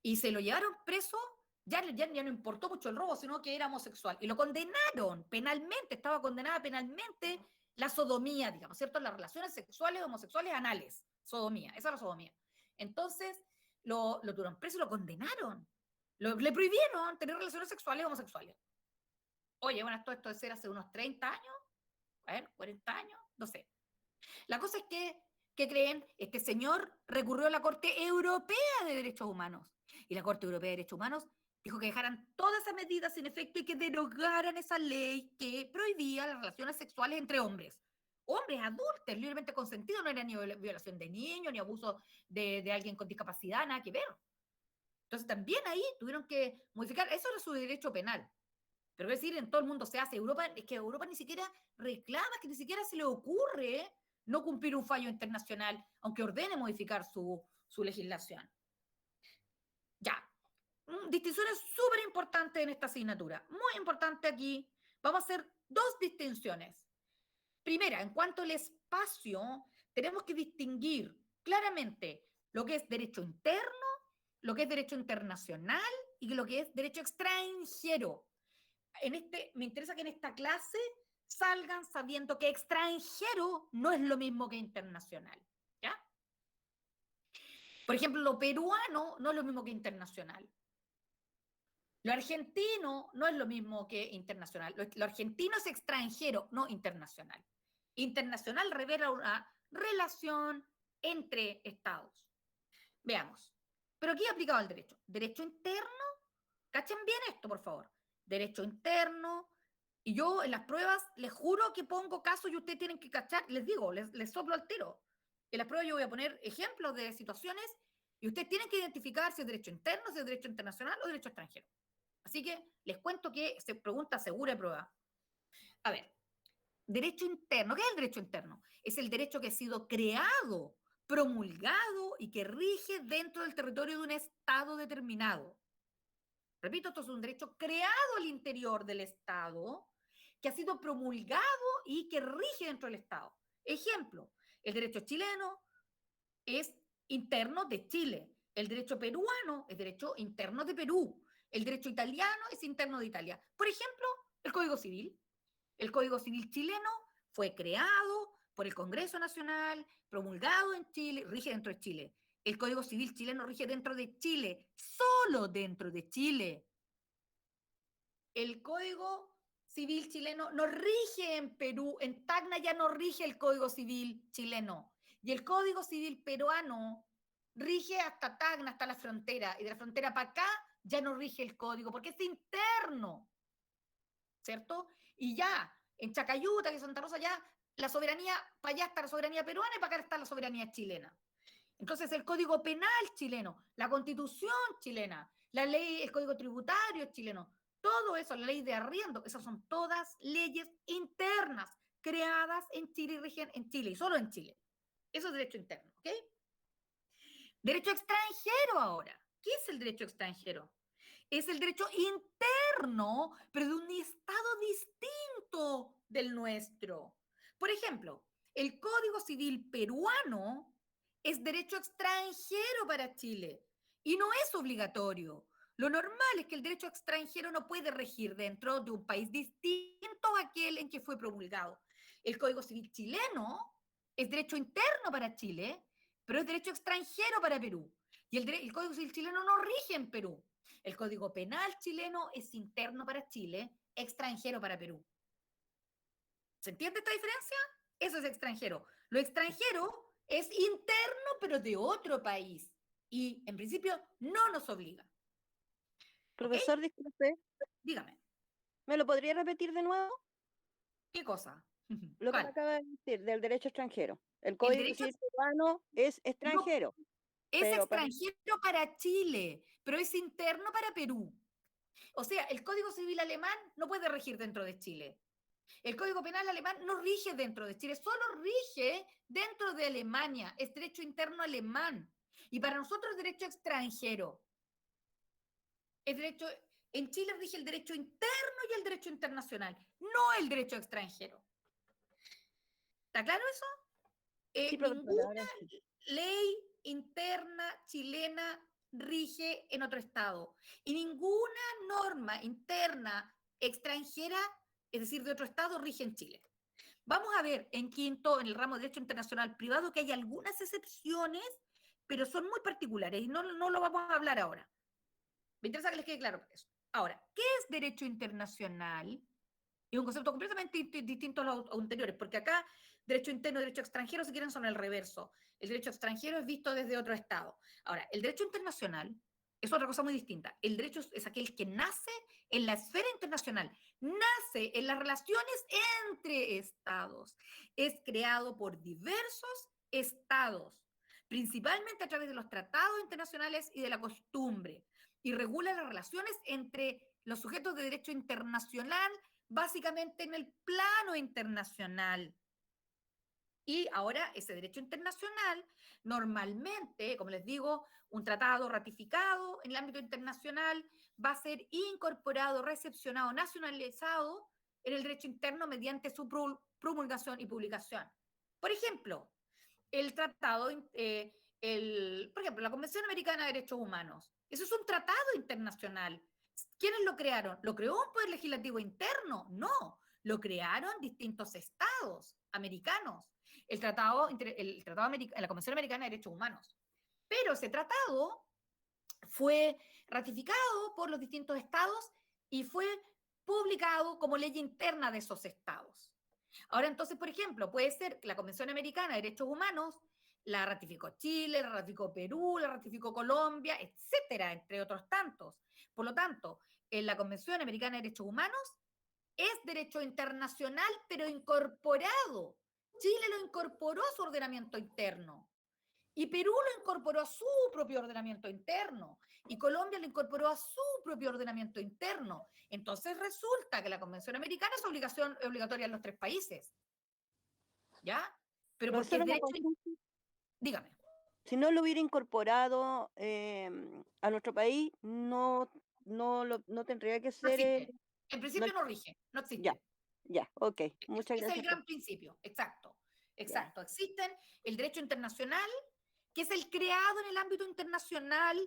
S1: Y se lo llevaron preso, ya no importó mucho el robo, sino que era homosexual. Y lo condenaron penalmente, estaba condenada penalmente la sodomía, digamos, ¿cierto? Las relaciones sexuales homosexuales anales, sodomía, esa era la sodomía. Entonces, lo tuvieron preso y lo condenaron. Le prohibieron tener relaciones sexuales homosexuales. Oye, bueno, esto de ser hace unos 30 años, a ver, 40 años, no sé. La cosa es que, ¿qué creen? Este señor recurrió a la Corte Europea de Derechos Humanos. Y la Corte Europea de Derechos Humanos dijo que dejaran todas esas medidas sin efecto y que derogaran esa ley que prohibía las relaciones sexuales entre hombres. Hombres adultos, libremente consentidos, no era ni violación de niños, ni abuso de alguien con discapacidad, nada que ver. Entonces también ahí tuvieron que modificar, eso era su derecho penal. Pero es decir, en todo el mundo se hace. Europa, es que Europa ni siquiera reclama, que ni siquiera se le ocurre no cumplir un fallo internacional, aunque ordene modificar su legislación. Ya. Distinciones súper importantes en esta asignatura. Muy importante aquí. Vamos a hacer dos distinciones. Primera, en cuanto al espacio, tenemos que distinguir claramente lo que es derecho interno, lo que es derecho internacional y lo que es derecho extranjero. Me interesa que en esta clase salgan sabiendo que extranjero no es lo mismo que internacional. ¿Ya? Por ejemplo, lo peruano no es lo mismo que internacional. Lo argentino no es lo mismo que internacional. Lo argentino es extranjero, no internacional. Internacional revela una relación entre estados. Veamos. Pero aquí aplicado al derecho. Derecho interno, cachen bien esto, por favor. Derecho interno, y yo en las pruebas les juro que pongo casos y ustedes tienen que cachar, les digo, les soplo al tiro. En las pruebas yo voy a poner ejemplos de situaciones y ustedes tienen que identificar si es derecho interno, si es derecho internacional o derecho extranjero. Así que les cuento que se pregunta segura de prueba. A ver, derecho interno. ¿Qué es el derecho interno? Es el derecho que ha sido creado, promulgado y que rige dentro del territorio de un Estado determinado. Repito, esto es un derecho creado al interior del Estado, que ha sido promulgado y que rige dentro del Estado. Ejemplo, el derecho chileno es interno de Chile, el derecho peruano es derecho interno de Perú, el derecho italiano es interno de Italia. Por ejemplo, el Código Civil. El Código Civil chileno fue creado por el Congreso Nacional, promulgado en Chile, rige dentro de Chile. El Código Civil chileno rige dentro de Chile, solo dentro de Chile. El Código Civil chileno no rige en Perú, en Tacna ya no rige el Código Civil chileno. Y el Código Civil peruano rige hasta Tacna, hasta la frontera. Y de la frontera para acá ya no rige el código, porque es interno, ¿cierto? Y ya, en Chacayuta, que es Santa Rosa, ya la soberanía, para allá está la soberanía peruana y para acá está la soberanía chilena. Entonces, el Código Penal chileno, la Constitución chilena, la ley, el Código Tributario chileno, todo eso, la ley de arriendo, esas son todas leyes internas creadas en Chile y rigen en Chile, y solo en Chile. Eso es derecho interno, ¿ok? Derecho extranjero ahora. ¿Qué es el derecho extranjero? Es el derecho interno, pero de un estado distinto del nuestro. Por ejemplo, el Código Civil peruano es derecho extranjero para Chile y no es obligatorio. Lo normal es que el derecho extranjero no puede regir dentro de un país distinto a aquel en que fue promulgado. El Código Civil chileno es derecho interno para Chile, pero es derecho extranjero para Perú. Y el Código Civil chileno no rige en Perú. El Código Penal chileno es interno para Chile, extranjero para Perú. ¿Se entiende esta diferencia? Eso es extranjero. Lo extranjero es interno, pero de otro país. Y en principio no nos obliga. ¿Ok?
S3: Profesor, disculpe,
S1: Dígame,
S3: ¿me lo podría repetir de nuevo?
S1: ¿qué cosa?
S3: Lo que me
S1: ¿Cuál?
S3: acaba de decir del derecho extranjero. El
S1: El
S3: Código
S1: derecho
S3: Civil peruano es
S1: no,
S3: extranjero,
S1: es
S3: pero
S1: extranjero para Chile, pero es interno para Perú. O sea, el Código Civil alemán no puede regir dentro de Chile. El Código Penal alemán no rige dentro de Chile, solo rige dentro de Alemania, es derecho interno alemán. Y para nosotros es derecho extranjero. Es derecho, en Chile rige el derecho interno y el derecho internacional, no el derecho extranjero. ¿Está claro eso?
S3: sí, profesor,
S1: Ninguna
S3: ahora sí.
S1: ley interna chilena rige en otro estado y ninguna norma interna extranjera, es decir, de otro estado, rige en Chile. Vamos a ver en quinto, en el ramo de Derecho Internacional Privado, que hay algunas excepciones, pero son muy particulares y no lo vamos a hablar ahora. Me interesa que les quede claro eso. Ahora, ¿qué es derecho internacional? Es un concepto completamente distinto a los anteriores, porque acá derecho interno y derecho extranjero, si quieren, son el reverso. El derecho extranjero es visto desde otro estado. Ahora, el derecho internacional es otra cosa muy distinta. El derecho es aquel que nace en la esfera internacional, nace en las relaciones entre estados. Es creado por diversos estados, principalmente a través de los tratados internacionales y de la costumbre, y regula las relaciones entre los sujetos de derecho internacional básicamente en el plano internacional. Y ahora ese derecho internacional, normalmente, como les digo, un tratado ratificado en el ámbito internacional va a ser incorporado, recepcionado, nacionalizado en el derecho interno mediante su promulgación y publicación. Por ejemplo, el tratado, por ejemplo, la Convención Americana de Derechos Humanos. Eso es un tratado internacional. ¿Quiénes lo crearon? ¿Lo creó un poder legislativo interno? No, lo crearon distintos estados americanos. La Convención Americana de Derechos Humanos. Pero ese tratado fue ratificado por los distintos estados y fue publicado como ley interna de esos estados. Ahora, entonces, por ejemplo, puede ser que la Convención Americana de Derechos Humanos la ratificó Chile, la ratificó Perú, la ratificó Colombia, etcétera, entre otros tantos. Por lo tanto, en la Convención Americana de Derechos Humanos es derecho internacional, pero incorporado. Chile lo incorporó a su ordenamiento interno. Y Perú lo incorporó a su propio ordenamiento interno. Y Colombia lo incorporó a su propio ordenamiento interno. Entonces resulta que la Convención Americana es obligatoria en los tres países. ¿Ya? Pero porque
S3: Profesor,
S1: es
S3: una
S1: derecho...
S3: consulta.
S1: Dígame.
S3: Si no lo hubiera incorporado a nuestro país, no tendría que
S1: No
S3: ser,
S1: existe. En
S3: no,
S1: principio no rige. No
S3: ya,
S1: existe.
S3: Ya, ok. Muchas
S1: Es el
S3: gracias.
S1: gran principio, exacto,
S3: Ya.
S1: exacto. Existen el derecho internacional, que es el creado en el ámbito internacional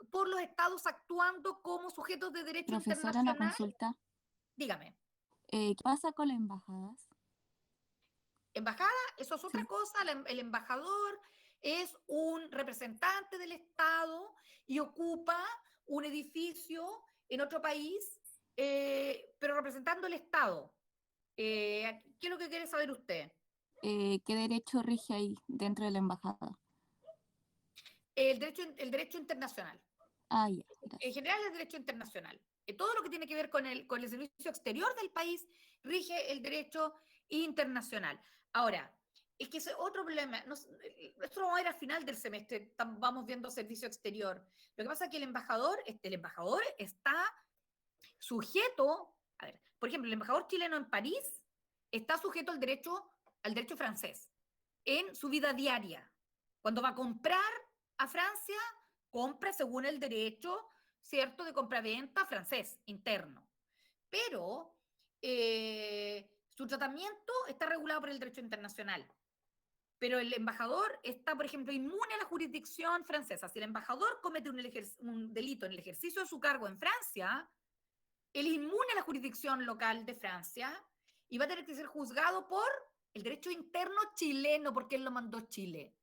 S1: por los estados actuando como sujetos de derecho
S4: Profesora, una
S1: internacional.
S4: consulta.
S1: Dígame,
S4: ¿Qué pasa con las embajadas?
S1: embajada, eso es otra
S4: Sí.
S1: cosa, el embajador es un representante del Estado y ocupa un edificio en otro país, pero representando el Estado. ¿Qué es lo que quiere saber usted?
S4: ¿Qué derecho rige ahí dentro de la embajada?
S1: El derecho internacional.
S4: Ah, ya,
S1: En
S4: gracias.
S1: general, el derecho internacional. Todo lo que tiene que ver con el servicio exterior del país rige el derecho internacional. Ahora, es que ese otro problema, esto vamos a ver al final del semestre, vamos viendo servicio exterior. Lo que pasa es que el embajador está sujeto, a ver, por ejemplo, el embajador chileno en París está sujeto al derecho francés en su vida diaria. Cuando va a comprar a Francia, compra según el derecho, ¿cierto?, de compra-venta francés, interno. Pero su tratamiento está regulado por el derecho internacional. Pero el embajador está, por ejemplo, inmune a la jurisdicción francesa. Si el embajador comete un delito en el ejercicio de su cargo en Francia, él es inmune a la jurisdicción local de Francia y va a tener que ser juzgado por el derecho interno chileno, porque él lo mandó Chile.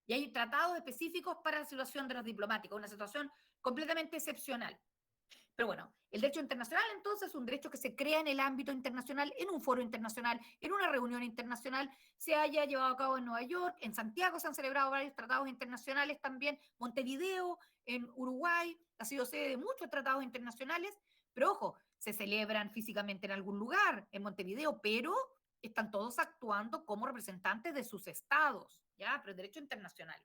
S1: Y hay tratados específicos para la situación de los diplomáticos, una situación completamente excepcional. Pero bueno, el derecho internacional entonces es un derecho que se crea en el ámbito internacional, en un foro internacional, en una reunión internacional, se haya llevado a cabo en Nueva York, en Santiago se han celebrado varios tratados internacionales también, Montevideo, en Uruguay, ha sido sede de muchos tratados internacionales, pero ojo, se celebran físicamente en algún lugar, en Montevideo, pero están todos actuando como representantes de sus estados, ¿ya? Pero el derecho internacional.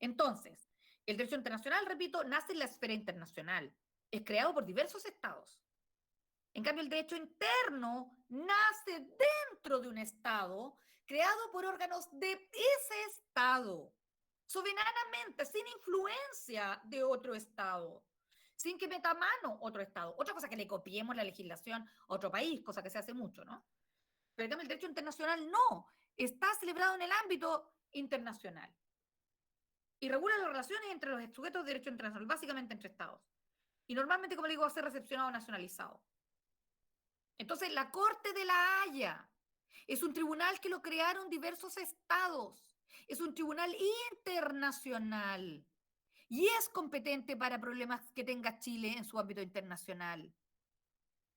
S1: Entonces, el derecho internacional, repito, nace en la esfera internacional. Es creado por diversos estados. En cambio, el derecho interno nace dentro de un estado, creado por órganos de ese estado, soberanamente, sin influencia de otro estado, sin que meta mano otro estado. Otra cosa que le copiemos la legislación a otro país, cosa que se hace mucho, ¿no? Pero en cambio, el derecho internacional no, está celebrado en el ámbito internacional y regula las relaciones entre los sujetos de derecho internacional, básicamente entre estados. Y normalmente, como le digo, va a ser recepcionado o nacionalizado. Entonces, la Corte de la Haya es un tribunal que lo crearon diversos estados. Es un tribunal internacional y es competente para problemas que tenga Chile en su ámbito internacional.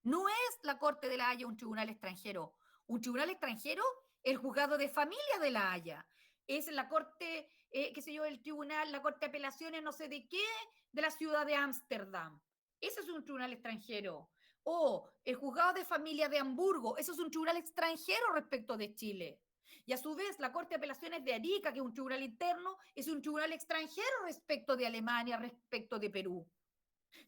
S1: No es la Corte de la Haya un tribunal extranjero. Un tribunal extranjero, el juzgado de familia de la Haya. Es la Corte, qué sé yo, el tribunal, la Corte de Apelaciones, no sé de qué, de la ciudad de Ámsterdam. Ese es un tribunal extranjero. O el juzgado de familia de Hamburgo, eso es un tribunal extranjero respecto de Chile. Y a su vez, la Corte de Apelaciones de Arica, que es un tribunal interno, es un tribunal extranjero respecto de Alemania, respecto de Perú.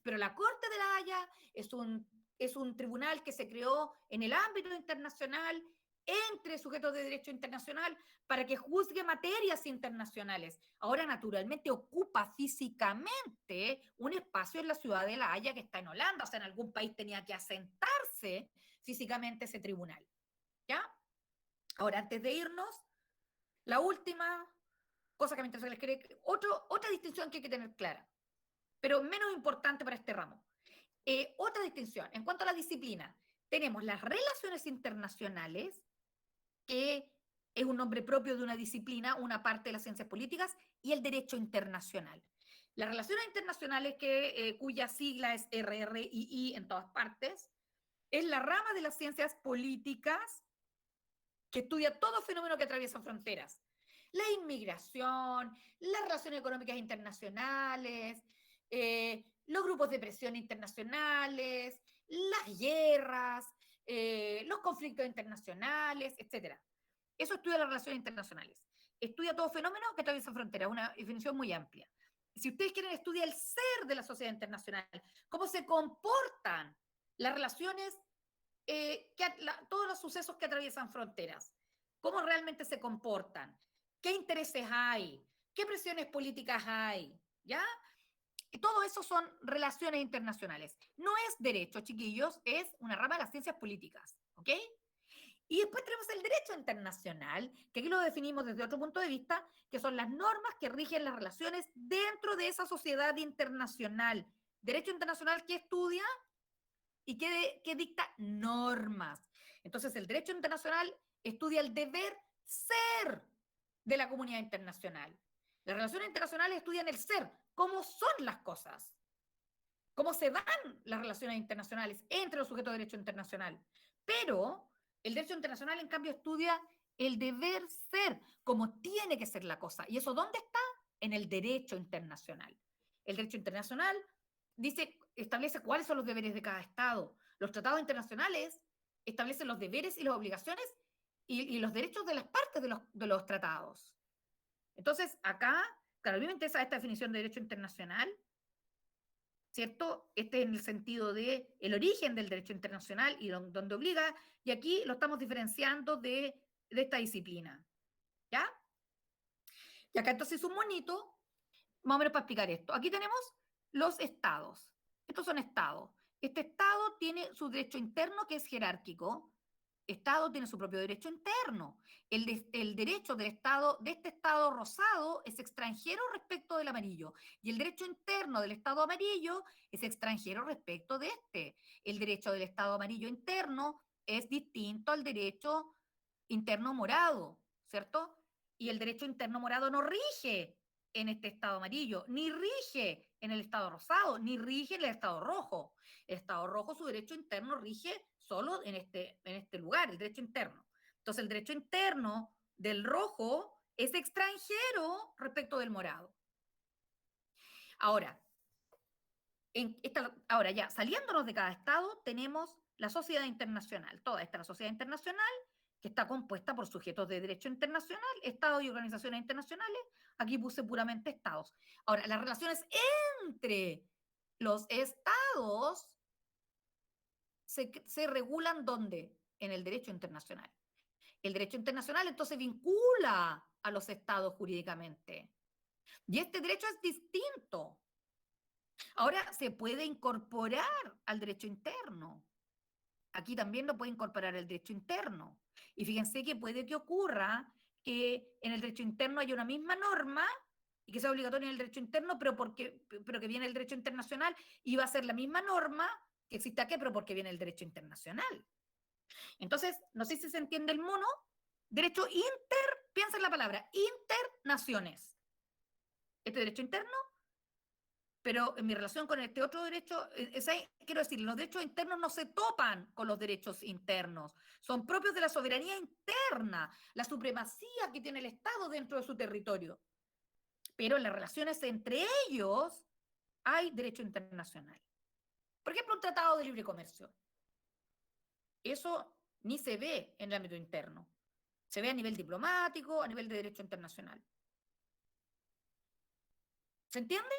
S1: Pero la Corte de la Haya es un tribunal que se creó en el ámbito internacional entre sujetos de derecho internacional para que juzgue materias internacionales. Ahora, naturalmente, ocupa físicamente un espacio en la ciudad de La Haya que está en Holanda, o sea, en algún país tenía que asentarse físicamente ese tribunal. ¿Ya? Ahora, antes de irnos, la última cosa que me interesa les quería, otra distinción que hay que tener clara, pero menos importante para este ramo. Otra distinción, en cuanto a la disciplina, tenemos las relaciones internacionales, que es un nombre propio de una disciplina, una parte de las ciencias políticas, y el derecho internacional. Las relaciones internacionales, cuya sigla es RRII en todas partes, es la rama de las ciencias políticas que estudia todo fenómeno que atraviesa fronteras. La inmigración, las relaciones económicas internacionales, los grupos de presión internacionales, las guerras, los conflictos internacionales, etc. Eso estudia las relaciones internacionales. Estudia todo fenómeno que atraviesa fronteras, una definición muy amplia. Si ustedes quieren, estudia el ser de la sociedad internacional, cómo se comportan las relaciones, todos los sucesos que atraviesan fronteras, cómo realmente se comportan, qué intereses hay, qué presiones políticas hay, ¿ya? Todo eso son relaciones internacionales. No es derecho, chiquillos, es una rama de las ciencias políticas, ¿ok? Y después tenemos el derecho internacional, que aquí lo definimos desde otro punto de vista, que son las normas que rigen las relaciones dentro de esa sociedad internacional. Derecho internacional que estudia y que dicta normas. Entonces, el derecho internacional estudia el deber ser de la comunidad internacional. Las relaciones internacionales estudian el ser, cómo son las cosas, cómo se dan las relaciones internacionales entre los sujetos de derecho internacional. Pero el derecho internacional, en cambio, estudia el deber ser, cómo tiene que ser la cosa. ¿Y eso dónde está? En el derecho internacional. El derecho internacional establece cuáles son los deberes de cada Estado. Los tratados internacionales establecen los deberes y las obligaciones y los derechos de las partes de los tratados. Entonces, acá, claro, a mí me interesa esta definición de derecho internacional, ¿cierto? Este en el sentido de el origen del derecho internacional y donde obliga, y aquí lo estamos diferenciando de esta disciplina, ¿ya? Y acá entonces un monito, más o menos para explicar esto. Aquí tenemos los estados. Estos son estados. Este estado tiene su derecho interno, que es jerárquico. Estado tiene su propio derecho interno. El derecho del estado, de este estado rosado es extranjero respecto del amarillo. Y el derecho interno del estado amarillo es extranjero respecto de este. El derecho del estado amarillo interno es distinto al derecho interno morado, ¿cierto? Y el derecho interno morado no rige en este estado amarillo, ni rige en el estado rosado, ni rige en el estado rojo. El estado rojo, su derecho interno rige solo en este lugar, el derecho interno. Entonces, el derecho interno del rojo es extranjero respecto del morado. Ahora, ahora ya, saliéndonos de cada estado, tenemos la sociedad internacional. Toda esta la sociedad internacional, que está compuesta por sujetos de derecho internacional, estados y organizaciones internacionales. Aquí puse puramente estados. Ahora, las relaciones entre los estados se regulan ¿dónde? En el derecho internacional. El derecho internacional entonces vincula a los estados jurídicamente. Y este derecho es distinto. Ahora se puede incorporar al derecho interno. Aquí también lo puede incorporar el derecho interno. Y fíjense que puede que ocurra que en el derecho interno haya una misma norma y que sea obligatoria en el derecho interno, pero que viene el derecho internacional y va a ser la misma norma que existe aquí, pero porque viene el derecho internacional. Entonces, no sé si se entiende el mono. Derecho piensa en la palabra, internaciones. Este derecho interno, pero en mi relación con este otro derecho, quiero decir, los derechos internos no se topan con los derechos internos, son propios de la soberanía interna, la supremacía que tiene el Estado dentro de su territorio. Pero en las relaciones entre ellos hay derecho internacional. Por ejemplo, un tratado de libre comercio. Eso ni se ve en el ámbito interno. Se ve a nivel diplomático, a nivel de derecho internacional. ¿Se entiende?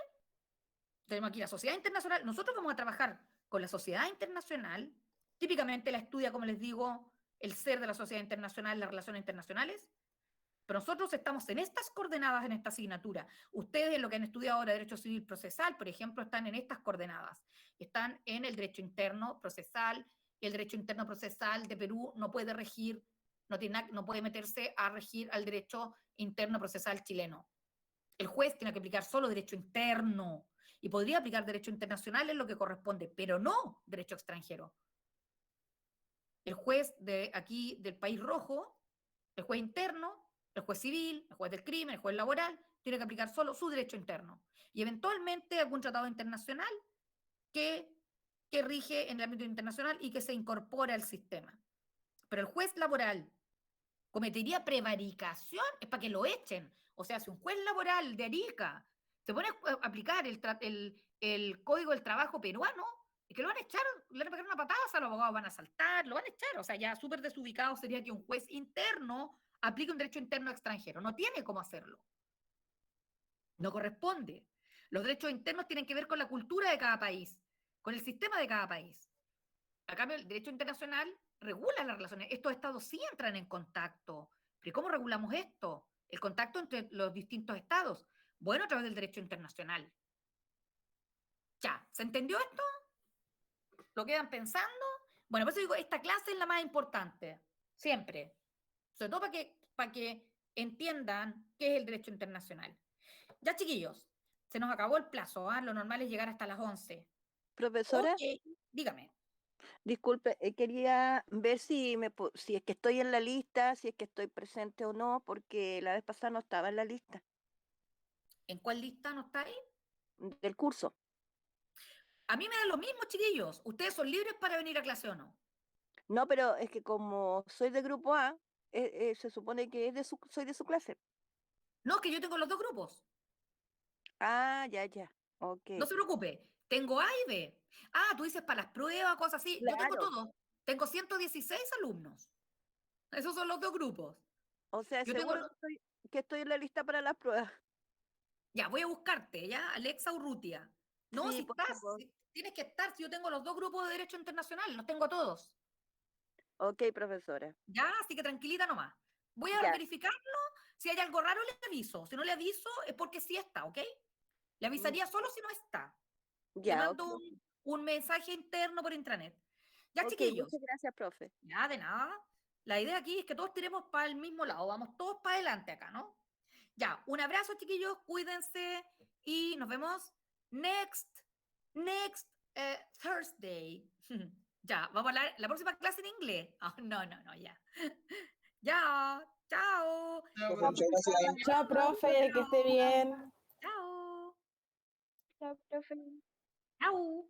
S1: Tenemos aquí la sociedad internacional. Nosotros vamos a trabajar con la sociedad internacional. Típicamente la estudia, como les digo, el ser de la sociedad internacional, las relaciones internacionales. Pero nosotros estamos en estas coordenadas en esta asignatura. Ustedes, en lo que han estudiado ahora, Derecho Civil Procesal, por ejemplo, están en estas coordenadas. Están en el derecho interno procesal. El derecho interno procesal de Perú no puede regir, no puede meterse a regir al derecho interno procesal chileno. El juez tiene que aplicar solo derecho interno y podría aplicar derecho internacional en lo que corresponde, pero no derecho extranjero. El juez de aquí, del país rojo, el juez interno, el juez civil, el juez del crimen, el juez laboral, tiene que aplicar solo su derecho interno. Y eventualmente algún tratado internacional que rige en el ámbito internacional y que se incorpora al sistema. Pero el juez laboral cometería prevaricación, es para que lo echen. O sea, si un juez laboral de Arica se pone a aplicar el Código del Trabajo peruano, es que lo van a echar, le van a pegar una patada, los abogados van a saltar, lo van a echar. O sea, ya súper desubicado sería que un juez interno aplique un derecho interno extranjero. No tiene cómo hacerlo. No corresponde. Los derechos internos tienen que ver con la cultura de cada país, con el sistema de cada país. A cambio, el derecho internacional regula las relaciones. Estos estados sí entran en contacto. ¿Pero cómo regulamos esto? El contacto entre los distintos estados. Bueno, a través del derecho internacional. Ya, ¿se entendió esto? ¿Lo quedan pensando? Bueno, por eso digo, esta clase es la más importante, siempre. Sobre todo para que entiendan qué es el derecho internacional. Ya, chiquillos, se nos acabó el plazo, ¿ah? Lo normal es llegar hasta las 11.
S3: Profesora,
S1: Ok, dígame.
S3: disculpe, quería ver si es que estoy en la lista, si es que estoy presente o no, porque la vez pasada no estaba en la lista
S1: ¿En cuál lista no está ahí?
S3: del curso.
S1: A mí me da lo mismo, chiquillos. Ustedes son libres para venir a clase o no.
S3: No, pero es que como soy de grupo A, se supone que soy de su clase.
S1: No, es que yo tengo los dos grupos.
S3: Ah, ya, ya. Ok.
S1: No se preocupe. Tengo A y B. Ah, tú dices para las pruebas, cosas así. Yo tengo
S3: Claro.
S1: todo. Tengo 116 alumnos. Esos son los dos grupos.
S3: O sea,
S1: Yo tengo,
S3: seguro que estoy en la lista para las pruebas.
S1: ya, voy a buscarte, ¿ya? Alexa Urrutia. No,
S3: Sí,
S1: si
S3: por
S1: estás,
S3: favor.
S1: tienes que estar. Si yo tengo los dos grupos de Derecho Internacional, los tengo a todos.
S3: Ok, profesora.
S1: Ya, así que tranquilita nomás. Voy a
S3: Ya,
S1: verificarlo. Si hay algo raro, le aviso. Si no le aviso, es porque sí está, ¿ok? Le avisaría solo si no está. Le
S3: ya, ok.
S1: mando un mensaje interno por intranet. Ya,
S3: Ok,
S1: chiquillos.
S3: muchas gracias, profe.
S1: Ya, de nada. La idea aquí es que todos tiremos para el mismo lado. Vamos todos para adelante acá, ¿no? Ya, un abrazo, chiquillos. Cuídense y nos vemos next Thursday. Ya, vamos a hablar la próxima clase en inglés. Oh, no, no, no, ya. Ya, chao.
S5: Chao,
S2: Chao,
S5: muchas gracias.
S2: profesora.
S6: Chao, profe, que esté bien.
S1: Chao.
S3: Chao, profe.
S1: Chao.